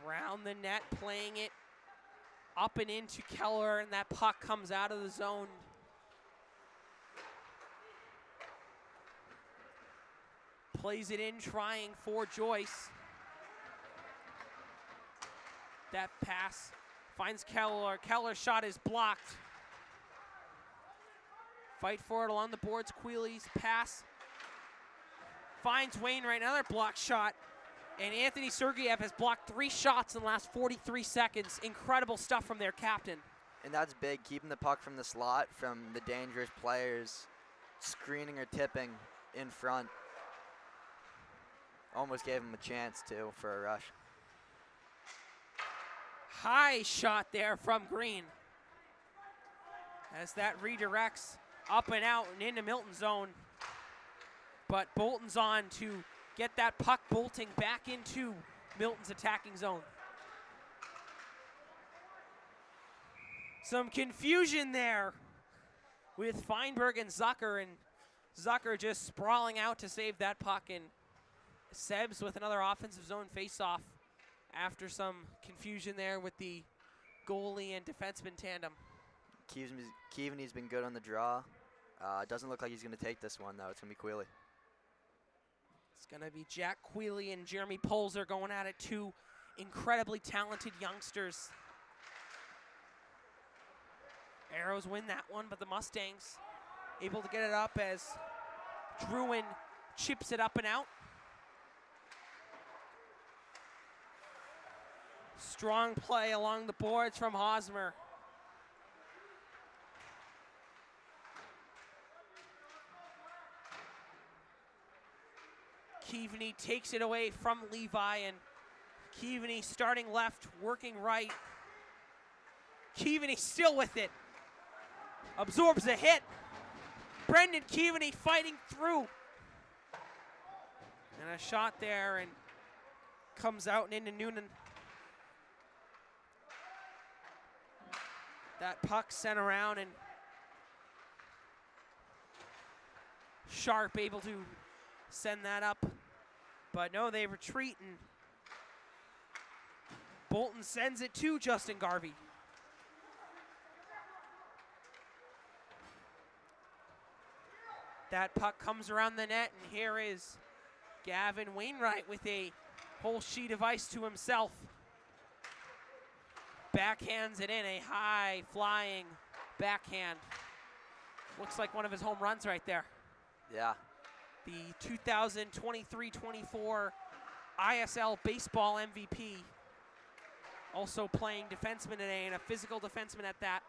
around the net, playing it up and into Keller, and that puck comes out of the zone. Plays it in, trying for Joyce. That pass finds Keller. Keller's shot is blocked. Fight for it along the boards. Queeley's pass finds Wainwright. Another blocked shot. And Anthony Sergeyev has blocked 3 shots in the last 43 seconds. Incredible stuff from their captain. And that's big, keeping the puck from the slot, from the dangerous players screening or tipping in front. Almost gave him a chance, too, for a rush. High shot there from Green, as that redirects up and out and into Milton's zone. But Bolton's on to get that puck bolting back into Milton's attacking zone. Some confusion there with Feinberg and Zucker, and Zucker just sprawling out to save that puck, and Sebs with another offensive zone face-off after some confusion there with the goalie and defenseman tandem. Keaveney's been good on the draw. Doesn't look like he's going to take this one, though. It's going to be Queeley. It's going to be Jack Queeley and Jeremy Polzer going at it, two incredibly talented youngsters. Arrows win that one, but the Mustangs able to get it up as Druin chips it up and out. Strong play along the boards from Hosmer. Keaveney takes it away from Levi, and Keaveney starting left, working right. Keaveney still with it. Absorbs a hit. Brendan Keaveney fighting through. And a shot there, and comes out and into Noonan. That puck sent around, and Sharp able to send that up. But no, they retreat, and Bolton sends it to Justin Garvey. That puck comes around the net, and here is Gavin Wainwright with a whole sheet of ice to himself. Backhands it in, a high-flying backhand. Looks like one of his home runs right there. Yeah. The 2023-24 ISL Baseball MVP. Also playing defenseman today, and a physical defenseman at that.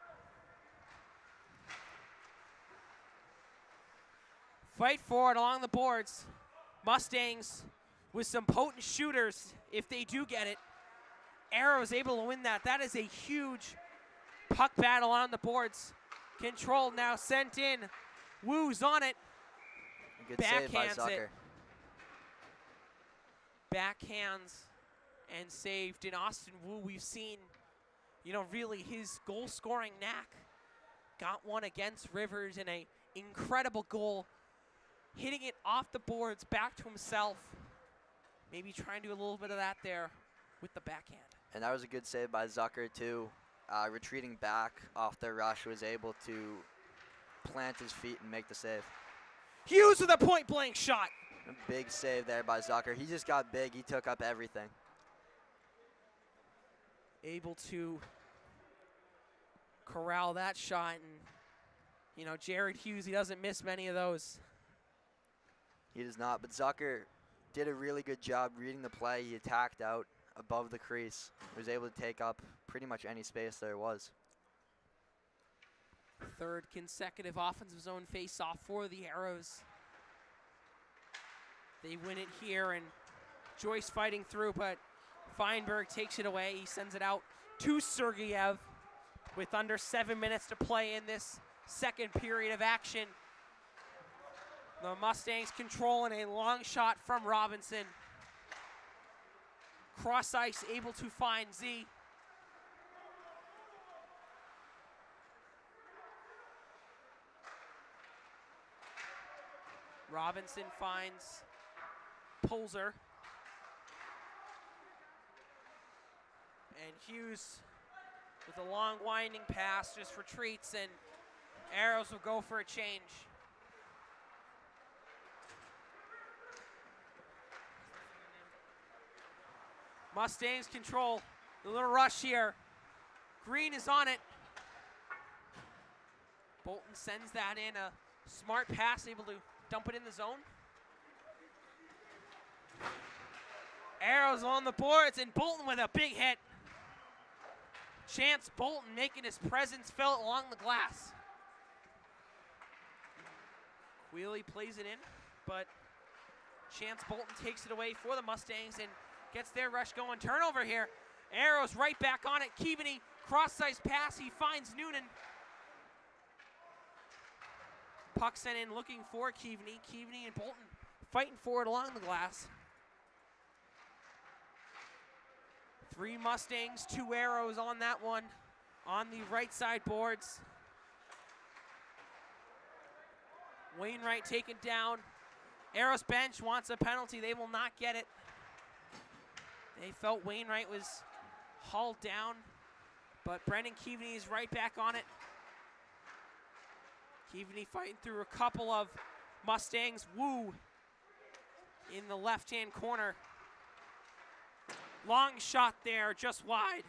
Fight for it along the boards. Mustangs with some potent shooters if they do get it. Arrows able to win that. That is a huge puck battle on the boards. Controlled now, sent in. Woo's on it. Good save by Zucker. Backhands and saved in Austin Wu. We've seen, really his goal-scoring knack. Got one against Rivers in a incredible goal. Hitting it off the boards back to himself. Maybe trying to do a little bit of that there with the backhand. And that was a good save by Zucker, too. Retreating back off the rush, was able to plant his feet and make the save. Hughes with a point-blank shot. A big save there by Zucker. He just got big. He took up everything. Able to corral that shot. And, Jared Hughes, he doesn't miss many of those. He does not. But Zucker did a really good job reading the play. He attacked out above the crease. He was able to take up pretty much any space there was. Third consecutive offensive zone face-off for the Arrows. They win it here, and Joyce fighting through, but Feinberg takes it away. He sends it out to Sergeyev with under 7 minutes to play in this second period of action. The Mustangs controlling a long shot from Robinson. Cross ice able to find Z. Robinson finds Pulser. And Hughes with a long winding pass just retreats, and Arrows will go for a change. Mustangs control the little rush here. Green is on it. Bolton sends that in, a smart pass, able to dump it in the zone. Arrows on the boards, and Bolton with a big hit. Chance Bolton making his presence felt along the glass. Wheelie plays it in, but Chance Bolton takes it away for the Mustangs and gets their rush going. Turnover here. Arrows right back on it. Keaveney, cross-ice pass. He finds Noonan. Puck sent in looking for Keaveney. Keaveney and Bolton fighting for it along the glass. 3 Mustangs, 2 Arrows on that one on the right side boards. Wainwright taken down. Arrows bench wants a penalty. They will not get it. They felt Wainwright was hauled down, but Brendan Keaveney is right back on it. Keaveney fighting through a couple of Mustangs. Woo in the left-hand corner. Long shot there, just wide.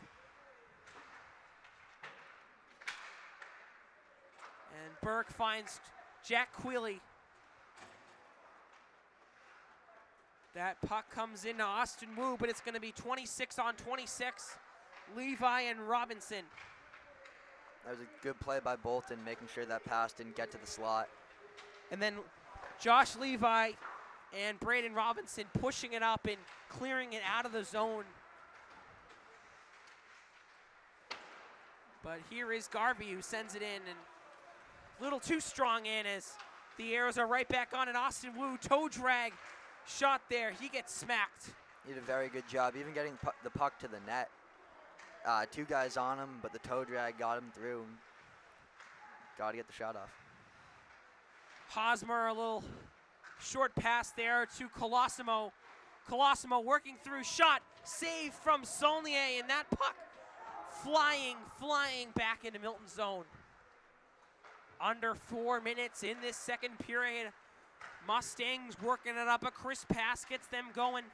And Burke finds Jack Quealy. That puck comes into Austin Wu, but it's going to be 26 on 26. Levi and Robinson. That was a good play by Bolton, making sure that pass didn't get to the slot. And then Josh Levi and Braden Robinson pushing it up and clearing it out of the zone. But here is Garvey who sends it in, and a little too strong in as the Arrows are right back on it. Austin Wu, toe drag shot there. He gets smacked. He did a very good job, even getting the puck to the net. 2 guys on him, but the toe drag got him through. Got to get the shot off. Hosmer, a little short pass there to Colosimo. Colosimo working through, shot, save from Saulnier, and that puck flying back into Milton's zone. Under 4 minutes in this second period Mustangs working it up. A crisp pass gets them going.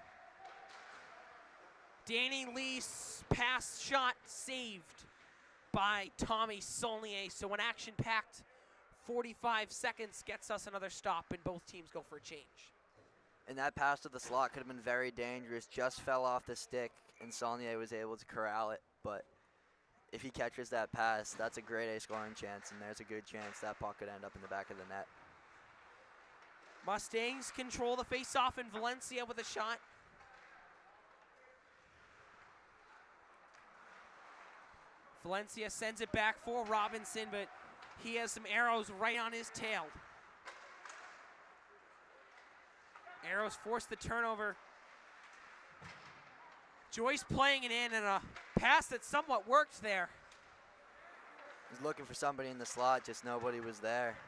Danny Lee's pass shot saved by Tommy Saulnier. So an action-packed 45 seconds gets us another stop, and both teams go for a change. And that pass to the slot could have been very dangerous. Just fell off the stick, and Saulnier was able to corral it. But if he catches that pass, that's a grade A scoring chance, and there's a good chance that puck could end up in the back of the net. Mustangs control the face-off, and Valencia with a shot. Valencia sends it back for Robinson, but he has some arrows right on his tail. Arrows force the turnover. Joyce playing it in, and a pass that somewhat worked there. He's looking for somebody in the slot, just nobody was there.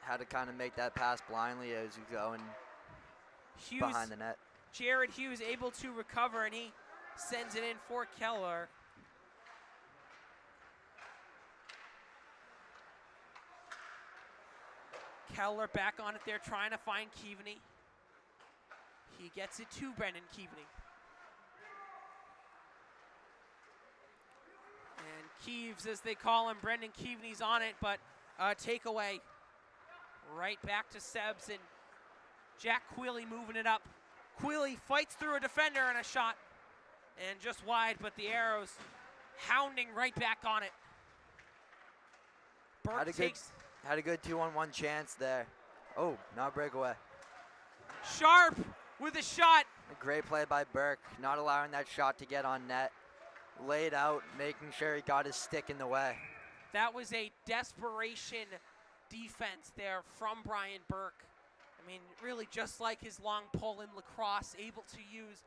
Had to kind of make that pass blindly as you go and behind the net. Jared Hughes able to recover, and he sends it in for Keller. Keller back on it there, trying to find Keaveney. He gets it to Brendan Keaveney. And Keeves, as they call him, Brendan Keaveney's on it, but takeaway right back to Sebs, and Jack Quealy moving it up. Quealy fights through a defender and a shot, and just wide, but the Arrows hounding right back on it. Burke had a good 2-on-1 chance there. Oh, not breakaway. Sharp with a shot. A great play by Burke, not allowing that shot to get on net. Laid out, making sure he got his stick in the way. That was a desperation defense there from Brian Burke. I mean, really just like his long pull in lacrosse, able to use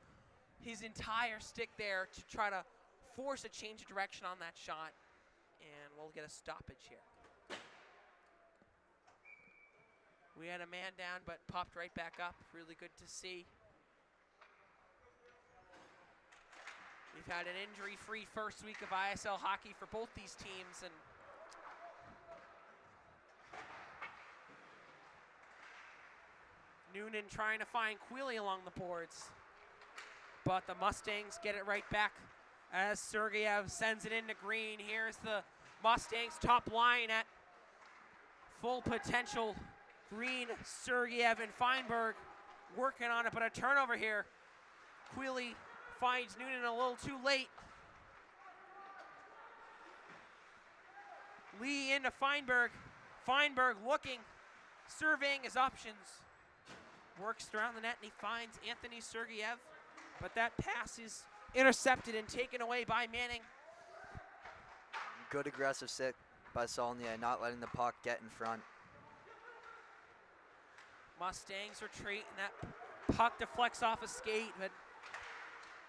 his entire stick there to try to force a change of direction on that shot. And we'll get a stoppage here. We had a man down, but popped right back up. Really good to see. We've had an injury-free first week of ISL hockey for both these teams, and Noonan trying to find Quealy along the boards, but the Mustangs get it right back as Sergeyev sends it into Green. Here's the Mustangs top line at full potential. Green, Sergeyev, and Feinberg working on it, but a turnover here. Quealy finds Noonan a little too late. Lee into Feinberg. Feinberg looking, surveying his options. Works around the net, and he finds Anthony Sergeyev, but that pass is intercepted and taken away by Manning. Good aggressive sit by Saulnier, not letting the puck get in front. Mustangs retreat, and that puck deflects off a skate, but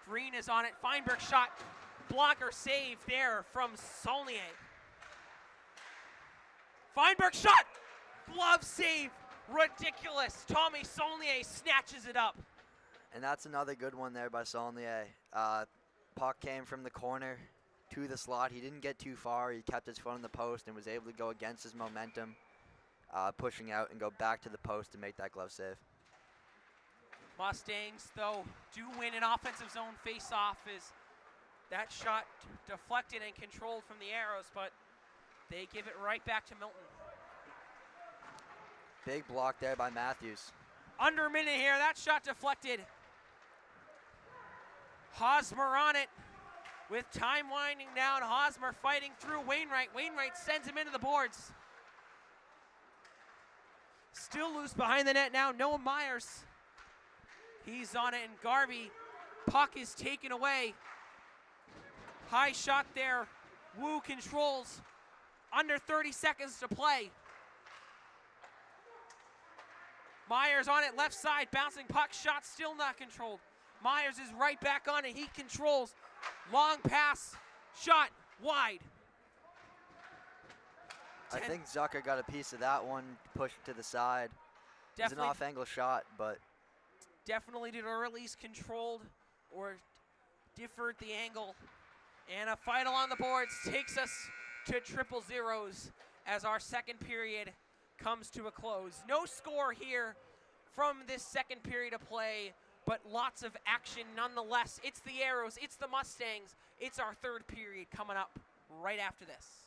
Green is on it. Feinberg shot, blocker save there from Saulnier. Feinberg shot, glove save, ridiculous. Tommy Saulnier snatches it up. And that's another good one there by Saulnier. Puck came from the corner to the slot. He didn't get too far. He kept his foot on the post and was able to go against his momentum, pushing out and go back to the post to make that glove save. Mustangs, though, do win an offensive zone face-off as that shot deflected and controlled from the Arrows, but they give it right back to Milton. Big block there by Matthews. Under a minute here, that shot deflected. Hosmer on it with time winding down. Hosmer fighting through Wainwright. Wainwright sends him into the boards. Still loose behind the net now, Noah Myers. He's on it, and Garvey, puck is taken away. High shot there. Wu controls. Under 30 seconds to play. Myers on it, left side, bouncing puck, shot still not controlled. Myers is right back on it, he controls. Long pass, shot, wide. I think Zucker got a piece of that one, pushed to the side. It's an off-angle shot, but definitely did a release controlled or differed the angle. And a final on the boards takes us to 0-0 as our second period comes to a close. No score here from this second period of play, but lots of action nonetheless. It's the Arrows, it's the Mustangs, it's our third period coming up right after this.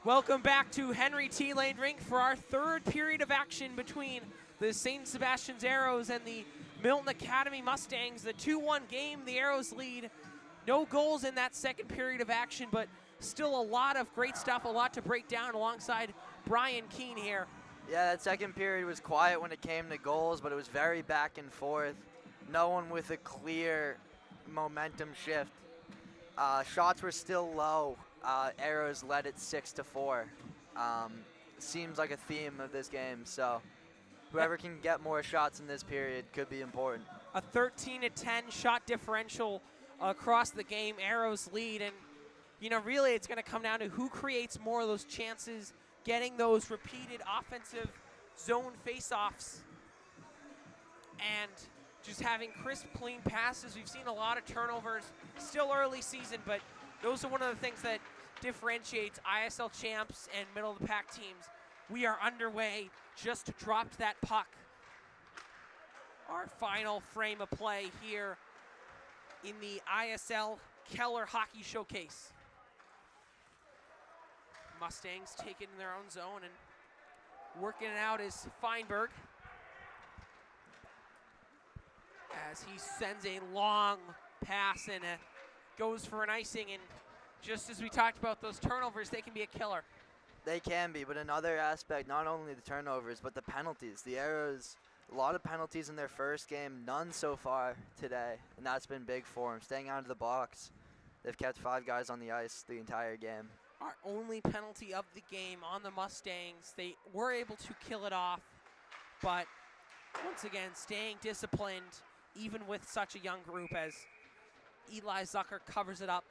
Welcome back to Henry T. Lane Rink for our third period of action between the St. Sebastians Arrows and the Milton Academy Mustangs. The 2-1 game, the Arrows lead. No goals in that second period of action, but still a lot of great stuff, a lot to break down alongside Brian Keene here. Yeah, that second period was quiet when it came to goals, but it was very back and forth. No one with a clear momentum shift. Shots were still low. Arrows led it 6-4. Seems like a theme of this game, so whoever can get more shots in this period could be important. A 13-10 shot differential across the game. Arrows lead, and really it's going to come down to who creates more of those chances, getting those repeated offensive zone face-offs, and just having crisp, clean passes. We've seen a lot of turnovers. Still early season, but those are one of the things that differentiates ISL champs and middle-of-the-pack teams. We are underway. Just dropped that puck. Our final frame of play here in the ISL Keller Hockey Showcase. Mustangs take it in their own zone, and working it out is Feinberg, as he sends a long pass and goes for an icing. And just as we talked about those turnovers, they can be a killer. They can be, but another aspect, not only the turnovers, but the penalties. The Arrows, a lot of penalties in their first game, none so far today, and that's been big for them. Staying out of the box, they've kept 5 guys on the ice the entire game. Our only penalty of the game on the Mustangs. They were able to kill it off, but once again, staying disciplined, even with such a young group, as Eli Zucker covers it up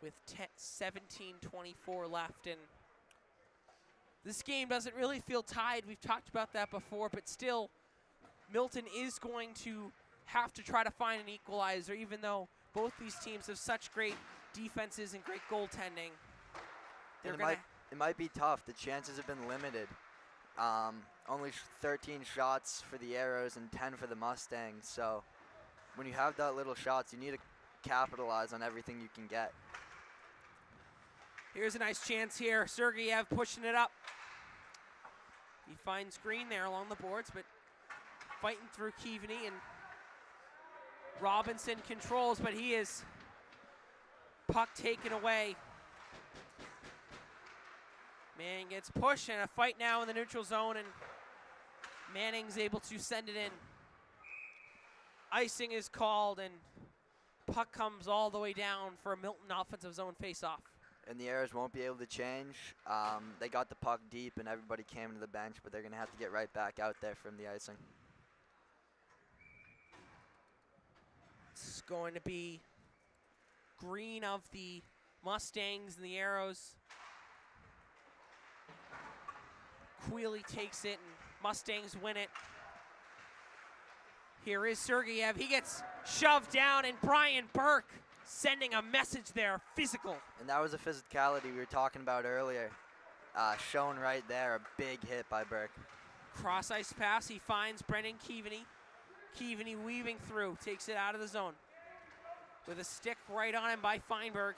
with 17:24 left. And this game doesn't really feel tied. We've talked about that before, but still, Milton is going to have to try to find an equalizer, even though both these teams have such great defenses and great goaltending. It might be tough. The chances have been limited. Only 13 shots for the Arrows and 10 for the Mustangs. So when you have that little shots, you need to capitalize on everything you can get. Here's a nice chance here. Sergeyev pushing it up. He finds Green there along the boards, but fighting through Keaveney, and Robinson controls, but he is puck taken away. Manning gets pushed, and a fight now in the neutral zone, and Manning's able to send it in. Icing is called, and puck comes all the way down for a Milton offensive zone faceoff. And the Arrows won't be able to change. They got the puck deep, and everybody came to the bench, but they're going to have to get right back out there from the icing. It's going to be Green of the Mustangs and the Arrows. Quealy takes it, and Mustangs win it. Here is Sergeyev. He gets shoved down, and Brian Burke sending a message there, physical. And that was the physicality we were talking about earlier. Shown right there, a big hit by Burke. Cross ice pass, he finds Brendan Keaveney. Keaveney weaving through, takes it out of the zone. With a stick right on him by Feinberg.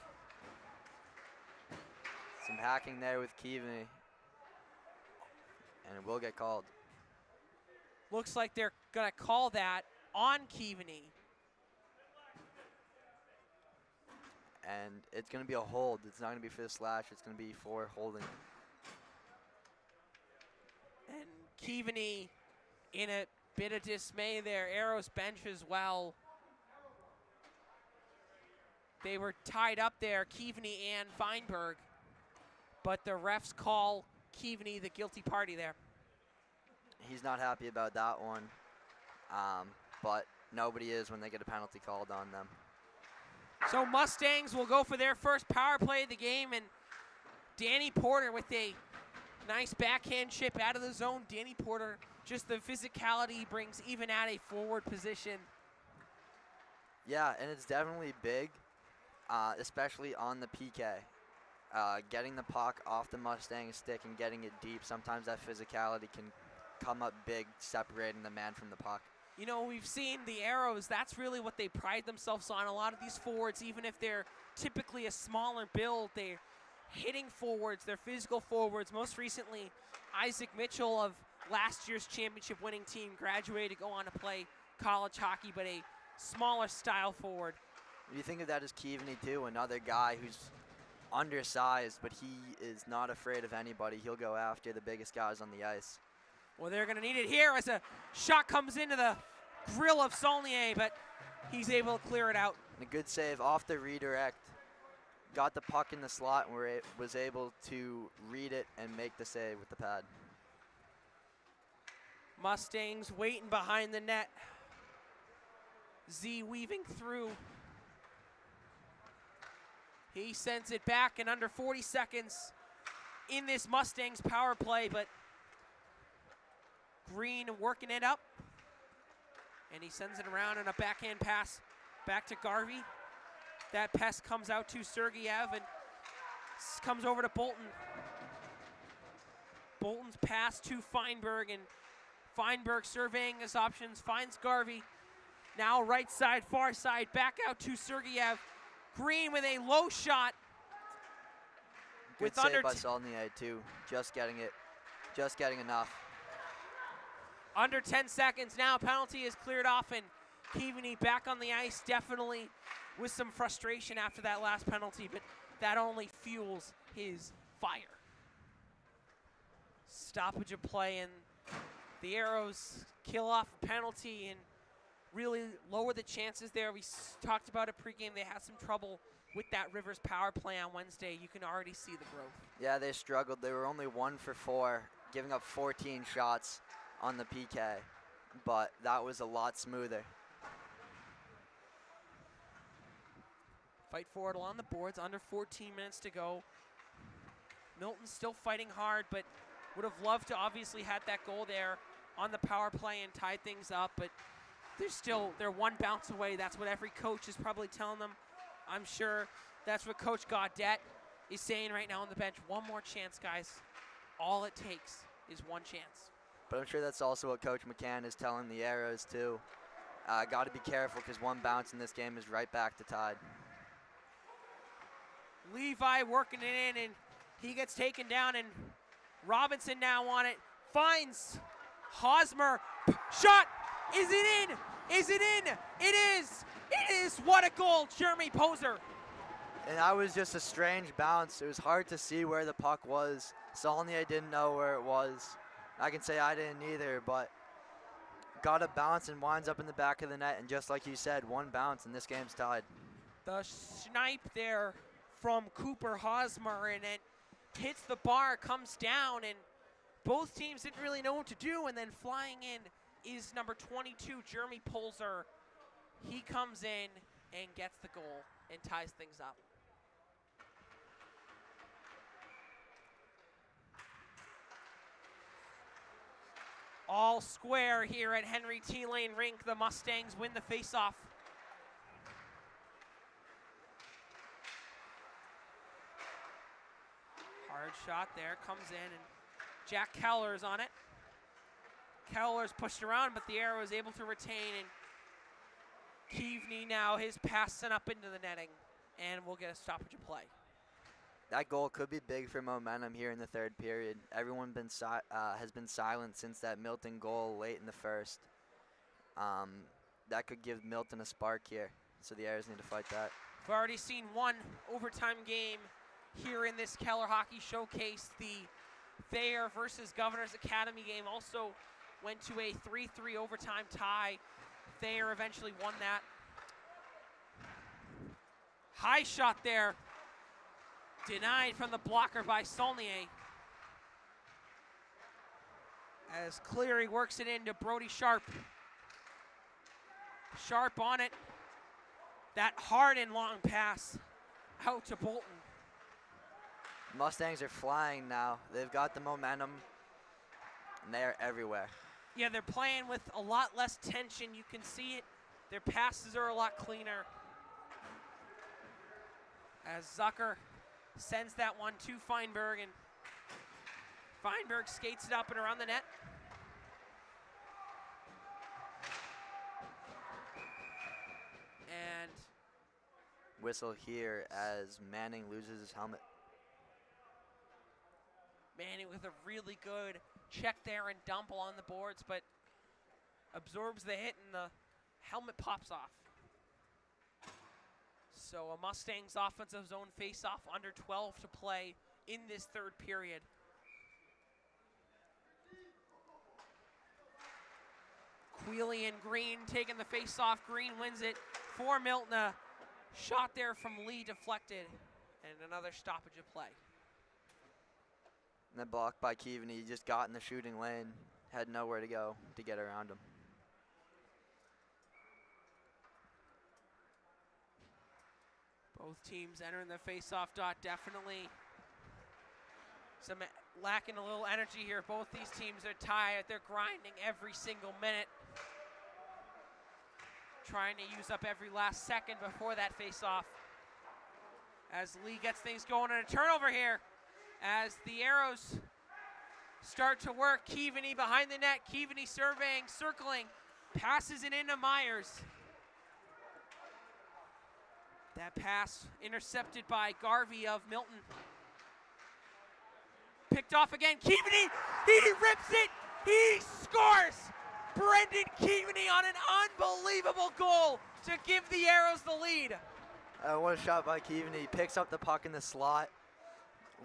Some hacking there with Keaveney. And it will get called. Looks like they're going to call that on Keaveney. And it's going to be a hold. It's not going to be for the slash. It's going to be for holding. And Keaveney in a bit of dismay there. Arrows bench as well. They were tied up there, Keaveney and Feinberg. But the refs call Keaveney the guilty party there. He's not happy about that one. But nobody is when they get a penalty called on them. So Mustangs will go for their first power play of the game, and Danny Porter with a nice backhand chip out of the zone. Danny Porter, just the physicality he brings even at a forward position. Yeah, and it's definitely big, especially on the PK. Getting the puck off the Mustang stick and getting it deep, sometimes that physicality can come up big, separating the man from the puck. You know, we've seen the Arrows, that's really what they pride themselves on. A lot of these forwards, even if they're typically a smaller build, they hitting forwards, they're physical forwards. Most recently, Isaac Mitchell of last year's championship winning team graduated to go on to play college hockey, but a smaller style forward. You think of that as Keaveney too, another guy who's undersized, but he is not afraid of anybody. He'll go after the biggest guys on the ice. Well, they're going to need it here as a shot comes into the grill of Saulnier, but he's able to clear it out. And a good save off the redirect. Got the puck in the slot and was able to read it and make the save with the pad. Mustangs waiting behind the net. Z weaving through. He sends it back in under 40 seconds in this Mustangs power play, but Green working it up. And he sends it around on a backhand pass back to Garvey. That pass comes out to Sergeyev and comes over to Bolton. Bolton's pass to Feinberg, and Feinberg surveying his options, finds Garvey. Now right side, far side, back out to Sergeyev. Green with a low shot. Good save by Saulnier too, just getting enough. Under 10 seconds now, penalty is cleared off, and Keaveney back on the ice, definitely with some frustration after that last penalty, but that only fuels his fire. Stoppage of play, and the Arrows kill off a penalty and really lower the chances there. We talked about it pregame. They had some trouble with that Rivers power play on Wednesday. You can already see the growth. Yeah, they struggled. They were only 1 for 4, giving up 14 shots on the PK, but that was a lot smoother. Fight forward along the boards, under 14 minutes to go. Milton's still fighting hard, but would have loved to obviously had that goal there on the power play and tied things up, but they're one bounce away. That's what every coach is probably telling them. I'm sure that's what Coach Gaudette is saying right now on the bench. One more chance, guys. All it takes is one chance. But I'm sure that's also what Coach McCann is telling the Arrows too. Got to be careful because one bounce in this game is right back to tied. Levi working it in, and he gets taken down, and Robinson now on it. Finds Hosmer. Shot! Is it in? Is it in? It is! It is! What a goal, Jeremy Poser. And that was just a strange bounce. It was hard to see where the puck was. Saulnier didn't know where it was. I can say I didn't either, but got a bounce and winds up in the back of the net, and just like you said, one bounce and this game's tied. The snipe there from Cooper Hosmer, and it hits the bar, comes down, and both teams didn't really know what to do, and then flying in is number 22, Jeremy Polzer. He comes in and gets the goal and ties things up. All square here at Henry T. Lane Rink. The Mustangs win the faceoff. Hard shot there, comes in, and Jack Keller's on it. Keller's pushed around, but the Arrow is able to retain, and Keaveney now, his pass sent up into the netting, and we'll get a stoppage of play. That goal could be big for momentum here in the third period. Everyone has been silent since that Milton goal late in the first. That could give Milton a spark here, so the Arrows need to fight that. We've already seen one overtime game here in this Keller Hockey Showcase. The Thayer versus Governor's Academy game also went to a 3-3 overtime tie. Thayer eventually won that. High shot there. Denied from the blocker by Saulnier. As Cleary works it into Brody Sharp. Sharp on it. That hard and long pass out to Bolton. Mustangs are flying now. They've got the momentum, and they are everywhere. Yeah, they're playing with a lot less tension. You can see it. Their passes are a lot cleaner. As Zucker sends that one to Feinberg, and Feinberg skates it up and around the net. And whistle here as Manning loses his helmet. Manning with a really good check there and dump along the boards, but absorbs the hit and the helmet pops off. So a Mustangs offensive zone face-off, under 12 to play in this third period. Quealy and Green taking the face-off. Green wins it for Milton. A shot there from Lee deflected, and another stoppage of play. And that block by Keaveney, he just got in the shooting lane, had nowhere to go to get around him. Both teams entering the face-off dot, definitely some lacking a little energy here. Both these teams are tired. They're grinding every single minute, trying to use up every last second before that face-off. As Lee gets things going, and a turnover here as the Arrows start to work. Keaveney behind the net. Keaveney surveying, circling, passes it into Myers. That pass intercepted by Garvey of Milton. Picked off again. Keaveney, he rips it. He scores. Brendan Keaveney on an unbelievable goal to give the Arrows the lead. What a shot by Keaveney. He picks up the puck in the slot.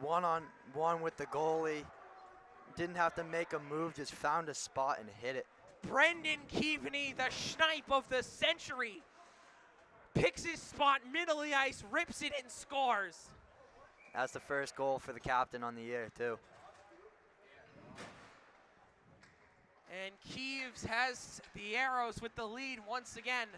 One-on-one with the goalie. Didn't have to make a move, just found a spot and hit it. Brendan Keaveney, the snipe of the century, picks his spot, middle of the ice, rips it and scores. That's the first goal for the captain on the year, too. And Keeves has the Arrows with the lead once again.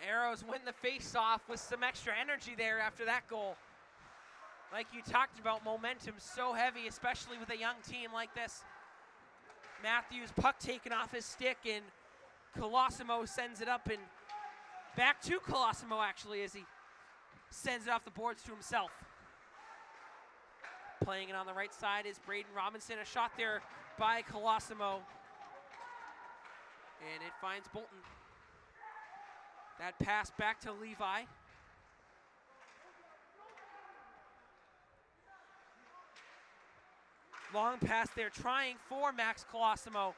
Arrows win the face-off with some extra energy there after that goal. Like you talked about, momentum so heavy, especially with a young team like this. Matthews, puck taken off his stick, and Colosimo sends it up and back to Colosimo, actually, as he sends it off the boards to himself. Playing it on the right side is Braden Robinson. A shot there by Colosimo. And it finds Bolton. That pass back to Levi. Long pass there, trying for Max Colosimo.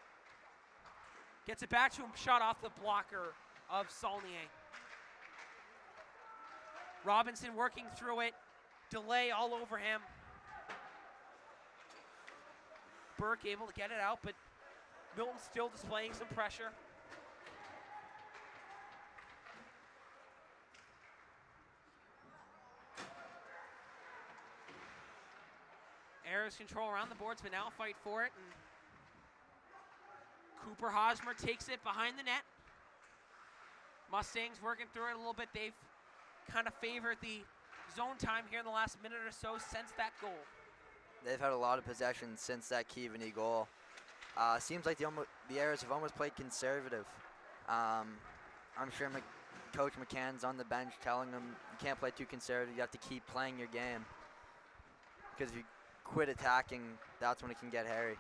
Gets it back to him, shot off the blocker of Saulnier. Robinson working through it, delay all over him. Burke able to get it out, but Milton still displaying some pressure. Arrows control around the boards, but now fight for it. And Cooper Hosmer takes it behind the net. Mustangs working through it a little bit. They've kind of favored the zone time here in the last minute or so since that goal. They've had a lot of possession since that Keaveney goal. Seems like the Arrows have almost played conservative. I'm sure Coach McCann's on the bench telling them you can't play too conservative. You have to keep playing your game. Because if you quit attacking, that's when it can get hairy.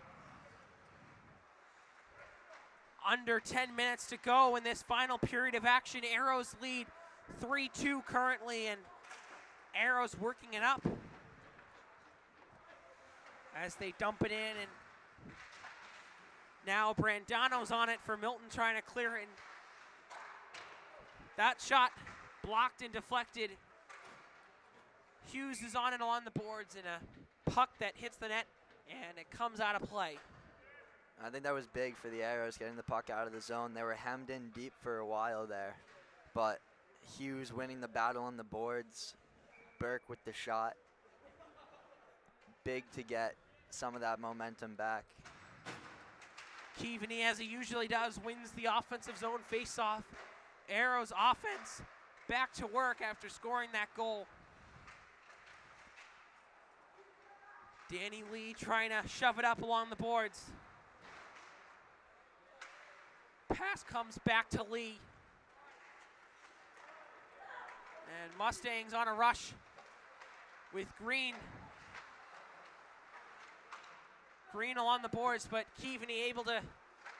Under 10 minutes to go in this final period of action. Arrows lead 3-2 currently, and Arrows working it up as they dump it in, and now Brandano's on it for Milton, trying to clear it. And that shot blocked and deflected. Hughes is on it along the boards, and a puck that hits the net, and it comes out of play. I think that was big for the Arrows, getting the puck out of the zone. They were hemmed in deep for a while there, but Hughes winning the battle on the boards, Burke with the shot. Big to get some of that momentum back. Keaveney, as he usually does, wins the offensive zone face-off. Arrows offense back to work after scoring that goal. Danny Lee trying to shove it up along the boards. Pass comes back to Lee. And Mustangs on a rush with Green. Green along the boards, but Keaveney able to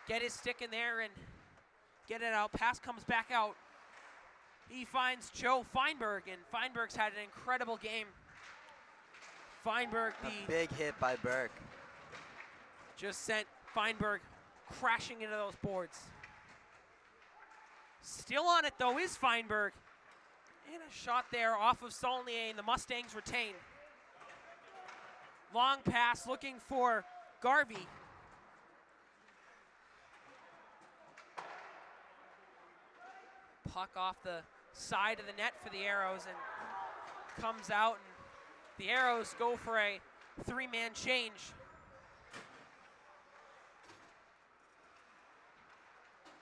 get his stick in there and get it out. Pass comes back out. He finds Joe Feinberg, and Feinberg's had an incredible game. Feinberg, A big hit by Burke. just sent Feinberg crashing into those boards. Still on it, though, is Feinberg. And a shot there off of Saulnier, and the Mustangs retain. Long pass looking for Garvey. Puck off the side of the net for the Arrows and comes out, and the Arrows go for a three-man change.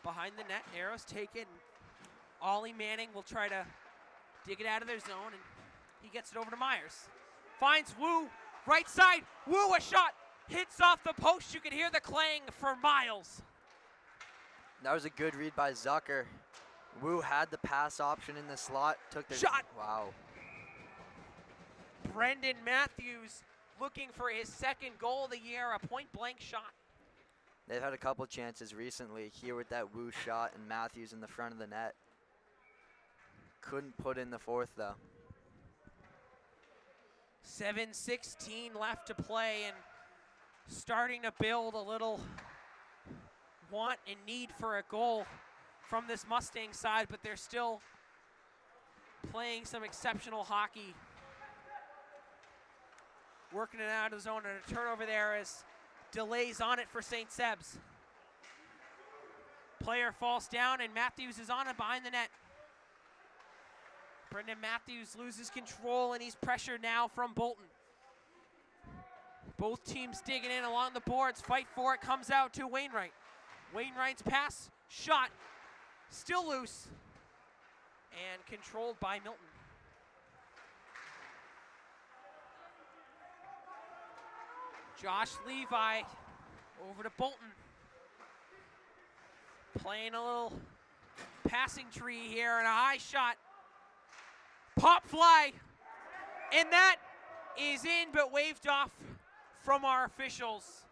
Behind the net, Arrows take it. Ollie Manning will try to dig it out of their zone, and he gets it over to Myers. Finds Wu, right side. Wu, a shot, hits off the post. You can hear the clang for Miles. That was a good read by Zucker. Wu had the pass option in the slot, took the shot. Wow. Brendan Matthews looking for his second goal of the year, a point-blank shot. They've had a couple chances recently here with that Wu shot and Matthews in the front of the net. Couldn't put in the fourth, though. 7:16 left to play, and starting to build a little want and need for a goal from this Mustang side, but they're still playing some exceptional hockey. Working it out of the zone, and a turnover there as delays on it for St. Seb's. Player falls down, and Matthews is on it behind the net. Brendan Matthews loses control, and he's pressured now from Bolton. Both teams digging in along the boards, fight for it, comes out to Wainwright. Wainwright's pass, shot, still loose, and controlled by Milton. Josh Levi over to Bolton. Playing a little passing tree here, and a high shot. Pop fly, and that is in, but waved off from our officials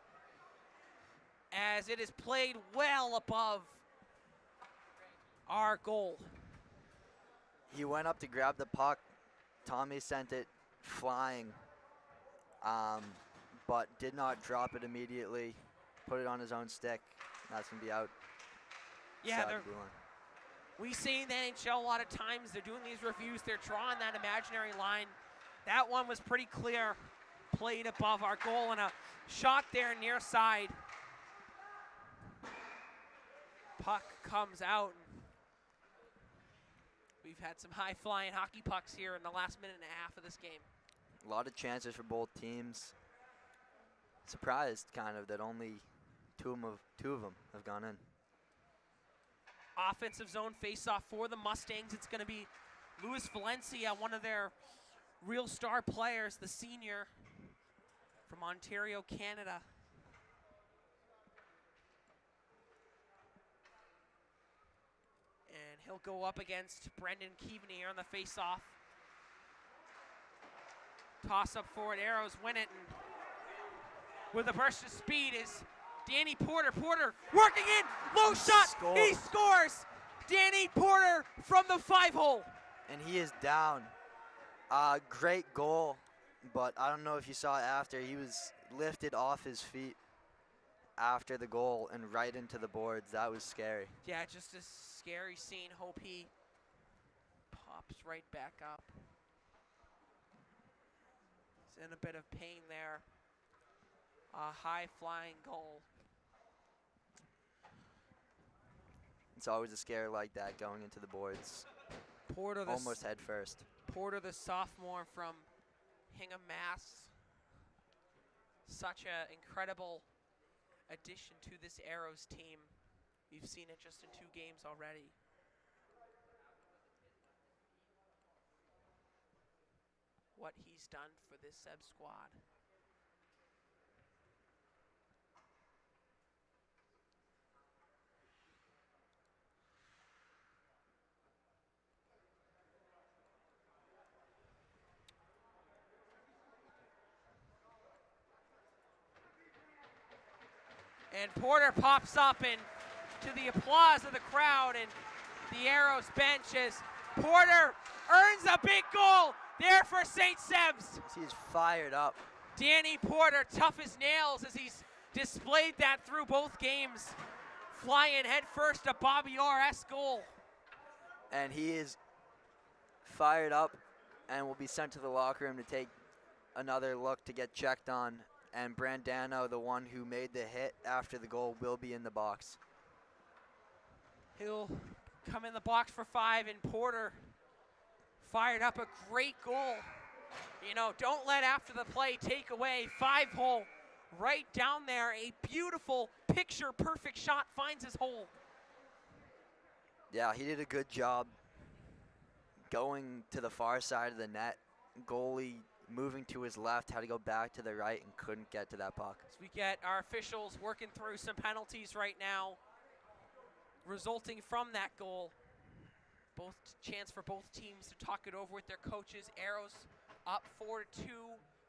as it is played well above our goal. He went up to grab the puck. Tommy sent it flying, but did not drop it immediately. Put it on his own stick. That's going to be out. Yeah, we see in the NHL a lot of times they're doing these reviews, they're drawing that imaginary line. That one was pretty clear, played above our goal, and a shot there near side. Puck comes out. We've had some high-flying hockey pucks here in the last minute and a half of this game. A lot of chances for both teams. Surprised, kind of, that only two of them have gone in. Offensive zone face-off for the Mustangs. It's going to be Luis Valencia, one of their real star players, the senior from Ontario, Canada. And he'll go up against Brendan Keaveney here on the face-off. Toss up forward, Arrows win it, and with a burst of speed is Danny Porter. Porter working in, low shot, he scores! Danny Porter from the 5-hole. And he is down. Great goal, but I don't know if you saw it after. He was lifted off his feet after the goal and right into the boards. That was scary. Yeah, just a scary scene. Hope he pops right back up. He's in a bit of pain there. A high-flying goal. It's always a scare like that going into the boards. Porter, almost head first. Porter, the sophomore from Hingham, Mass. Such an incredible addition to this Arrows team. We've seen it just in 2 games already. What he's done for this Seb squad. And Porter pops up, and to the applause of the crowd and the Arrows bench as Porter earns a big goal there for St. Seb's. He's fired up. Danny Porter, tough as nails as he's displayed that through both games. Flying head first to Bobby R.S. goal. And he is fired up and will be sent to the locker room to take another look to get checked on. And Brandano, the one who made the hit after the goal, will be in the box. He'll come in the box for 5, and Porter fired up a great goal. You know, don't let after the play take away. 5-hole right down there. A beautiful picture perfect shot finds his hole. Yeah, he did a good job going to the far side of the net. Goalie moving to his left, had to go back to the right and couldn't get to that puck. As we get our officials working through some penalties right now, resulting from that goal. Chance for both teams to talk it over with their coaches. Arrows up 4-2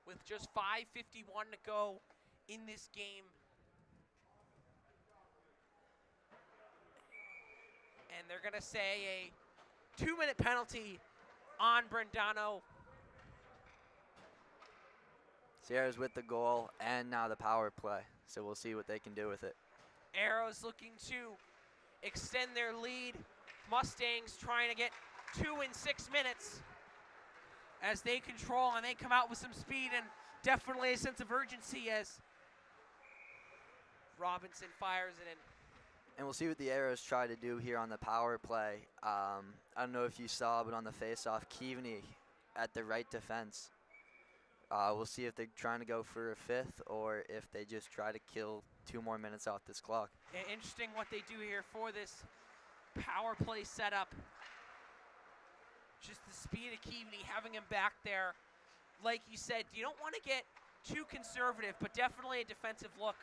with just 5:51 to go in this game. And they're gonna say a 2-minute penalty on Brandano. Sierra's with the goal and now the power play, so we'll see what they can do with it. Arrows looking to extend their lead. Mustangs trying to get 2 in 6 minutes as they control, and they come out with some speed and definitely a sense of urgency as Robinson fires it in. And we'll see what the Arrows try to do here on the power play. I don't know if you saw, but on the face-off, Keaveney at the right defense. We'll see if they're trying to go for a 5th or if they just try to kill 2 more minutes off this clock. Interesting what they do here for this power play setup. Just the speed of Keaveney, having him back there. Like you said, you don't want to get too conservative, but definitely a defensive look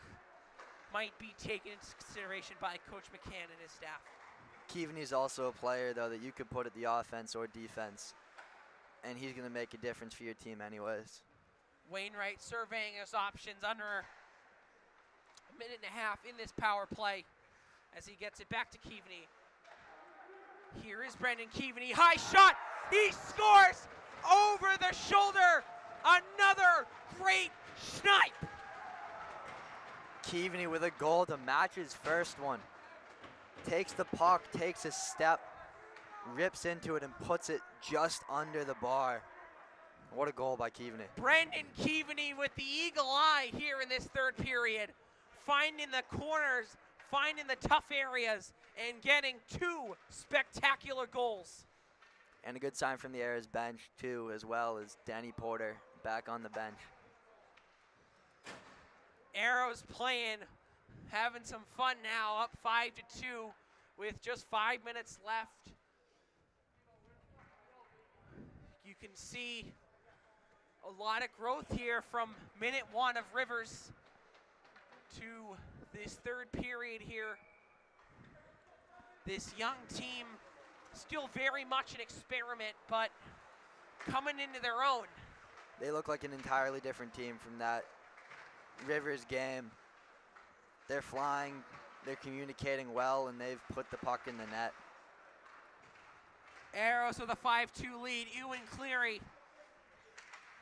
might be taken into consideration by Coach McCann and his staff. Keaveney's also a player, though, that you could put at the offense or defense, and he's going to make a difference for your team anyways. Wainwright surveying his options under a minute and a half in this power play as he gets it back to Keaveney. Here is Brendan Keaveney, high shot, he scores over the shoulder, another great snipe. Keaveney with a goal to match his first one. Takes the puck, takes a step, rips into it and puts it just under the bar. What a goal by Keaveney. Brendan Keaveney with the eagle eye here in this third period, finding the corners, finding the tough areas, and getting 2 spectacular goals. And a good sign from the Arrows bench, too, as well as Danny Porter back on the bench. Arrows playing, having some fun now, up 5-2 with just 5 minutes left. You can see a lot of growth here from minute 1 of Rivers to this third period here. This young team, still very much an experiment, but coming into their own. They look like an entirely different team from that Rivers game. They're flying, they're communicating well, and they've put the puck in the net. Arrows with a 5-2 lead. Ewan Cleary,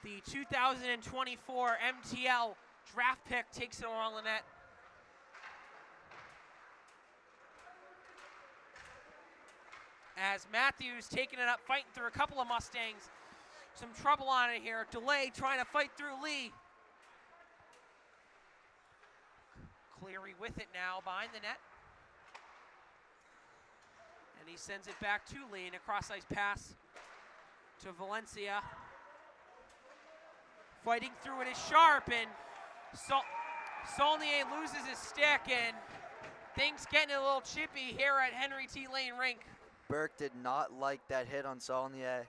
the 2024 MTL draft pick, takes it on the net. As Matthews taking it up, fighting through a couple of Mustangs. Some trouble on it here. Delay trying to fight through Lee. Cleary with it now behind the net. And he sends it back to Lee, and a cross-ice pass to Valencia. Fighting through it is Sharp, and Saulnier loses his stick, and things getting a little chippy here at Henry T. Lane Rink. Burke did not like that hit on Saulnier.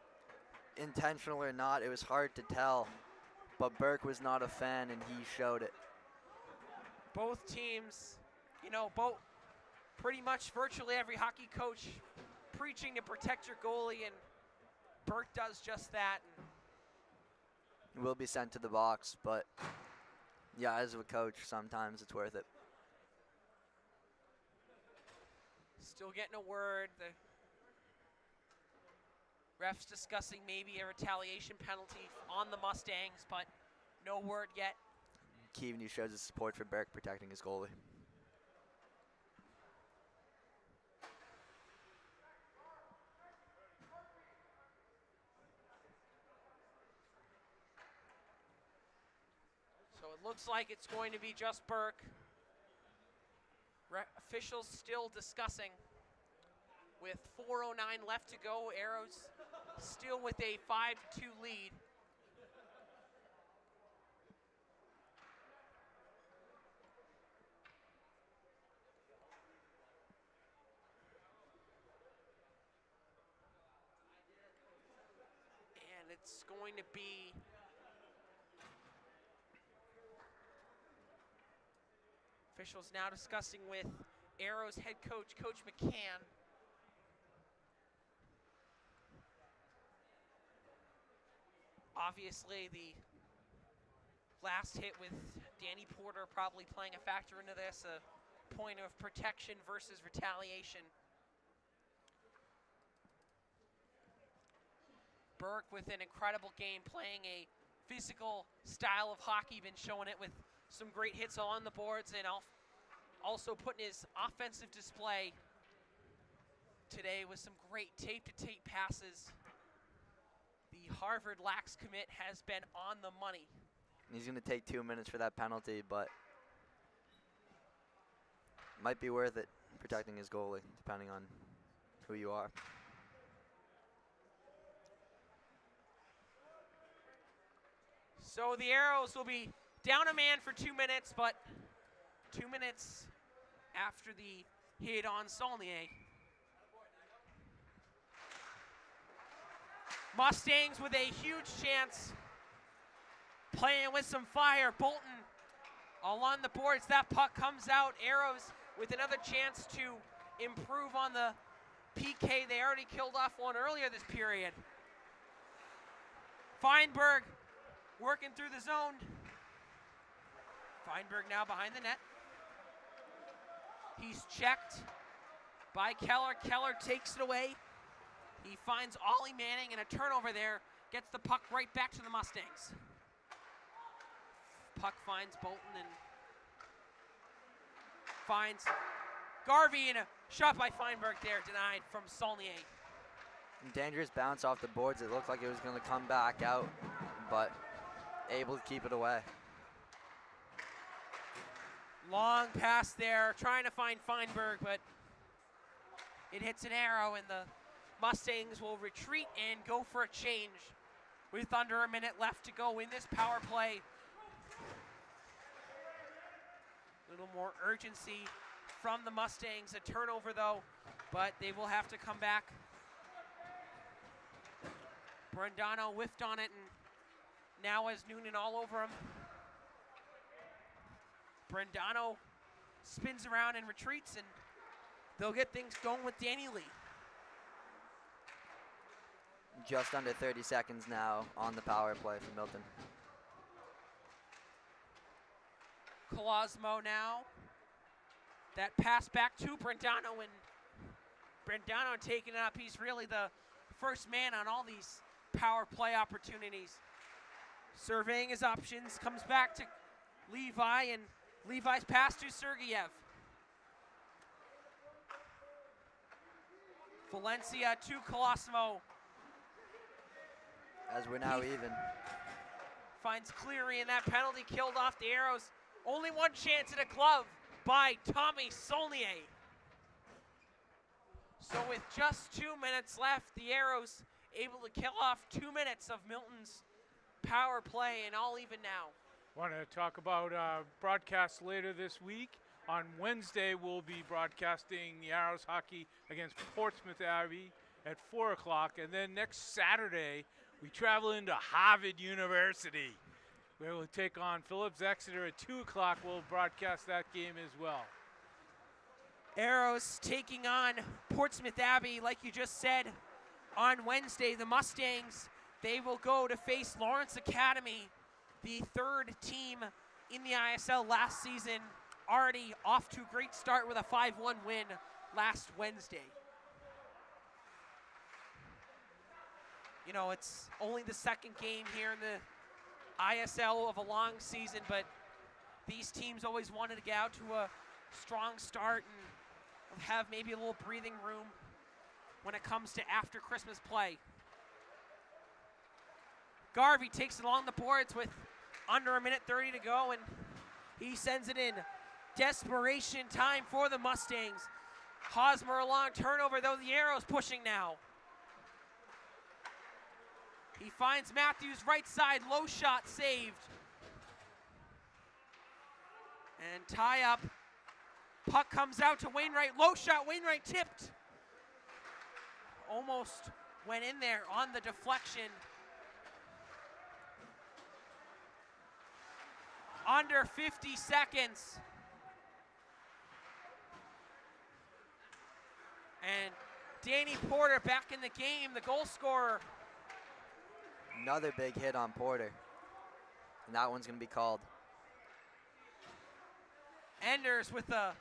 Intentional or not, it was hard to tell. But Burke was not a fan, and he showed it. Both teams, you know, pretty much virtually every hockey coach preaching to protect your goalie, and Burke does just that. Will be sent to the box, but yeah, as a coach, sometimes it's worth it. Still getting a word. The Refs discussing maybe a retaliation penalty on the Mustangs, but no word yet. Keaveney shows his support for Burke protecting his goalie. So it looks like it's going to be just Burke. Officials still discussing. With 4:09 left to go, Arrows still with a 5-2 lead. And it's going to be officials now discussing with Arrows head coach, Coach McCann. Obviously, the last hit with Danny Porter probably playing a factor into this, a point of protection versus retaliation. Burke with an incredible game, playing a physical style of hockey, been showing it with some great hits on the boards and also putting his offensive display today with some great tape-to-tape passes. The Harvard lax commit has been on the money. He's going to take 2 minutes for that penalty, but might be worth it protecting his goalie, depending on who you are. So the Arrows will be down a man for 2 minutes, but 2 minutes after the hit on Saulnier. Mustangs with a huge chance, playing with some fire. Bolton all on the boards. That puck comes out. Arrows with another chance to improve on the PK. They already killed off one earlier this period. Feinberg working through the zone. Feinberg now behind the net. He's checked by Keller. Keller takes it away. He finds Ollie Manning, and a turnover there gets the puck right back to the Mustangs. Puck finds Bolton and finds Garvey, and a shot by Feinberg there denied from Saulnier. Dangerous bounce off the boards. It looked like it was going to come back out, but able to keep it away. Long pass there, trying to find Feinberg, but it hits an arrow, and the Mustangs will retreat and go for a change with under a minute left to go in this power play. A little more urgency from the Mustangs. A turnover though, but they will have to come back. Brandano whiffed on it, and now has Noonan all over him. Brandano spins around and retreats, and they'll get things going with Danny Lee. Just under 30 seconds now on the power play for Milton. Colosimo now. That pass back to Brandano, and Brandano taking it up. He's really the first man on all these power play opportunities. Surveying his options, comes back to Levi, and Levi's pass to Sergeyev. Valencia to Colosimo. As we're now even. Finds Cleary, and that penalty killed off the Arrows. Only one chance at a glove by Tommy Saulnier. So with just 2 minutes left, the Arrows able to kill off 2 minutes of Milton's power play, and all even now. Want to talk about broadcasts later this week. On Wednesday, we'll be broadcasting the Arrows hockey against Portsmouth Abbey at 4 o'clock. And then next Saturday, we travel into Harvard University, where we'll take on Phillips Exeter at 2 o'clock. We'll broadcast that game as well. Arrows taking on Portsmouth Abbey, like you just said, on Wednesday. The Mustangs, they will go to face Lawrence Academy, the third team in the ISL last season, already off to a great start with a 5-1 win last Wednesday. You know, it's only the second game here in the ISL of a long season, but these teams always wanted to get out to a strong start and have maybe a little breathing room when it comes to after Christmas play. Garvey takes it along the boards with under a minute 30 to go, and he sends it in. Desperation time for the Mustangs. Hosmer a long turnover, though the Arrows pushing now. He finds Matthews right side, low shot saved. And tie up. Puck comes out to Wainwright, low shot, Wainwright tipped. Almost went in there on the deflection. Under 50 seconds. And Danny Porter back in the game, the goal scorer. Another big hit on Porter. And that one's going to be called. Enders with a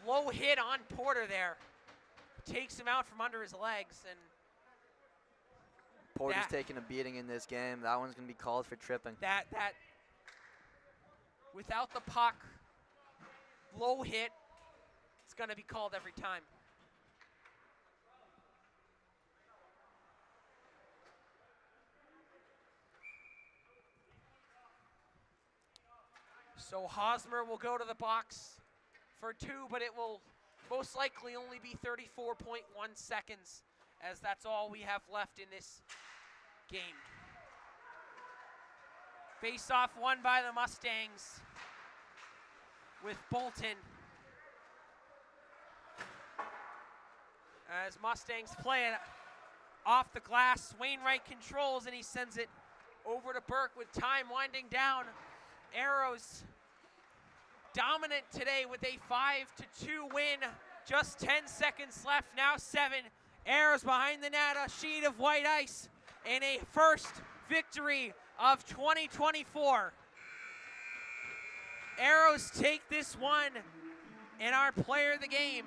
low hit on Porter there. Takes him out from under his legs. And Porter's taking a beating in this game. That one's going to be called for tripping. That without the puck, low hit, it's going to be called every time. So Hosmer will go to the box for 2, but it will most likely only be 34.1 seconds, as that's all we have left in this game. Face-off won by the Mustangs with Bolton. As Mustangs play it off the glass, Wainwright controls and he sends it over to Burke with time winding down. Arrows dominant today with a 5-2 win. Just 10 seconds left, now 7. Arrows behind the net, a sheet of white ice, and a first victory of 2024. Arrows take this one, and our player of the game.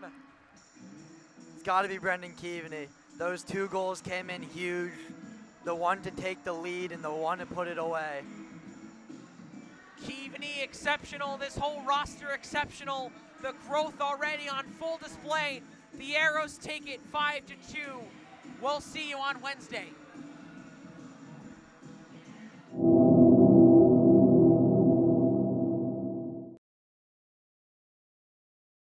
It's got to be Brendan Keaveney. Those 2 goals came in huge. The one to take the lead and the one to put it away. Keaveney exceptional, this whole roster exceptional. The growth already on full display. The Arrows take it 5-2. We'll see you on Wednesday.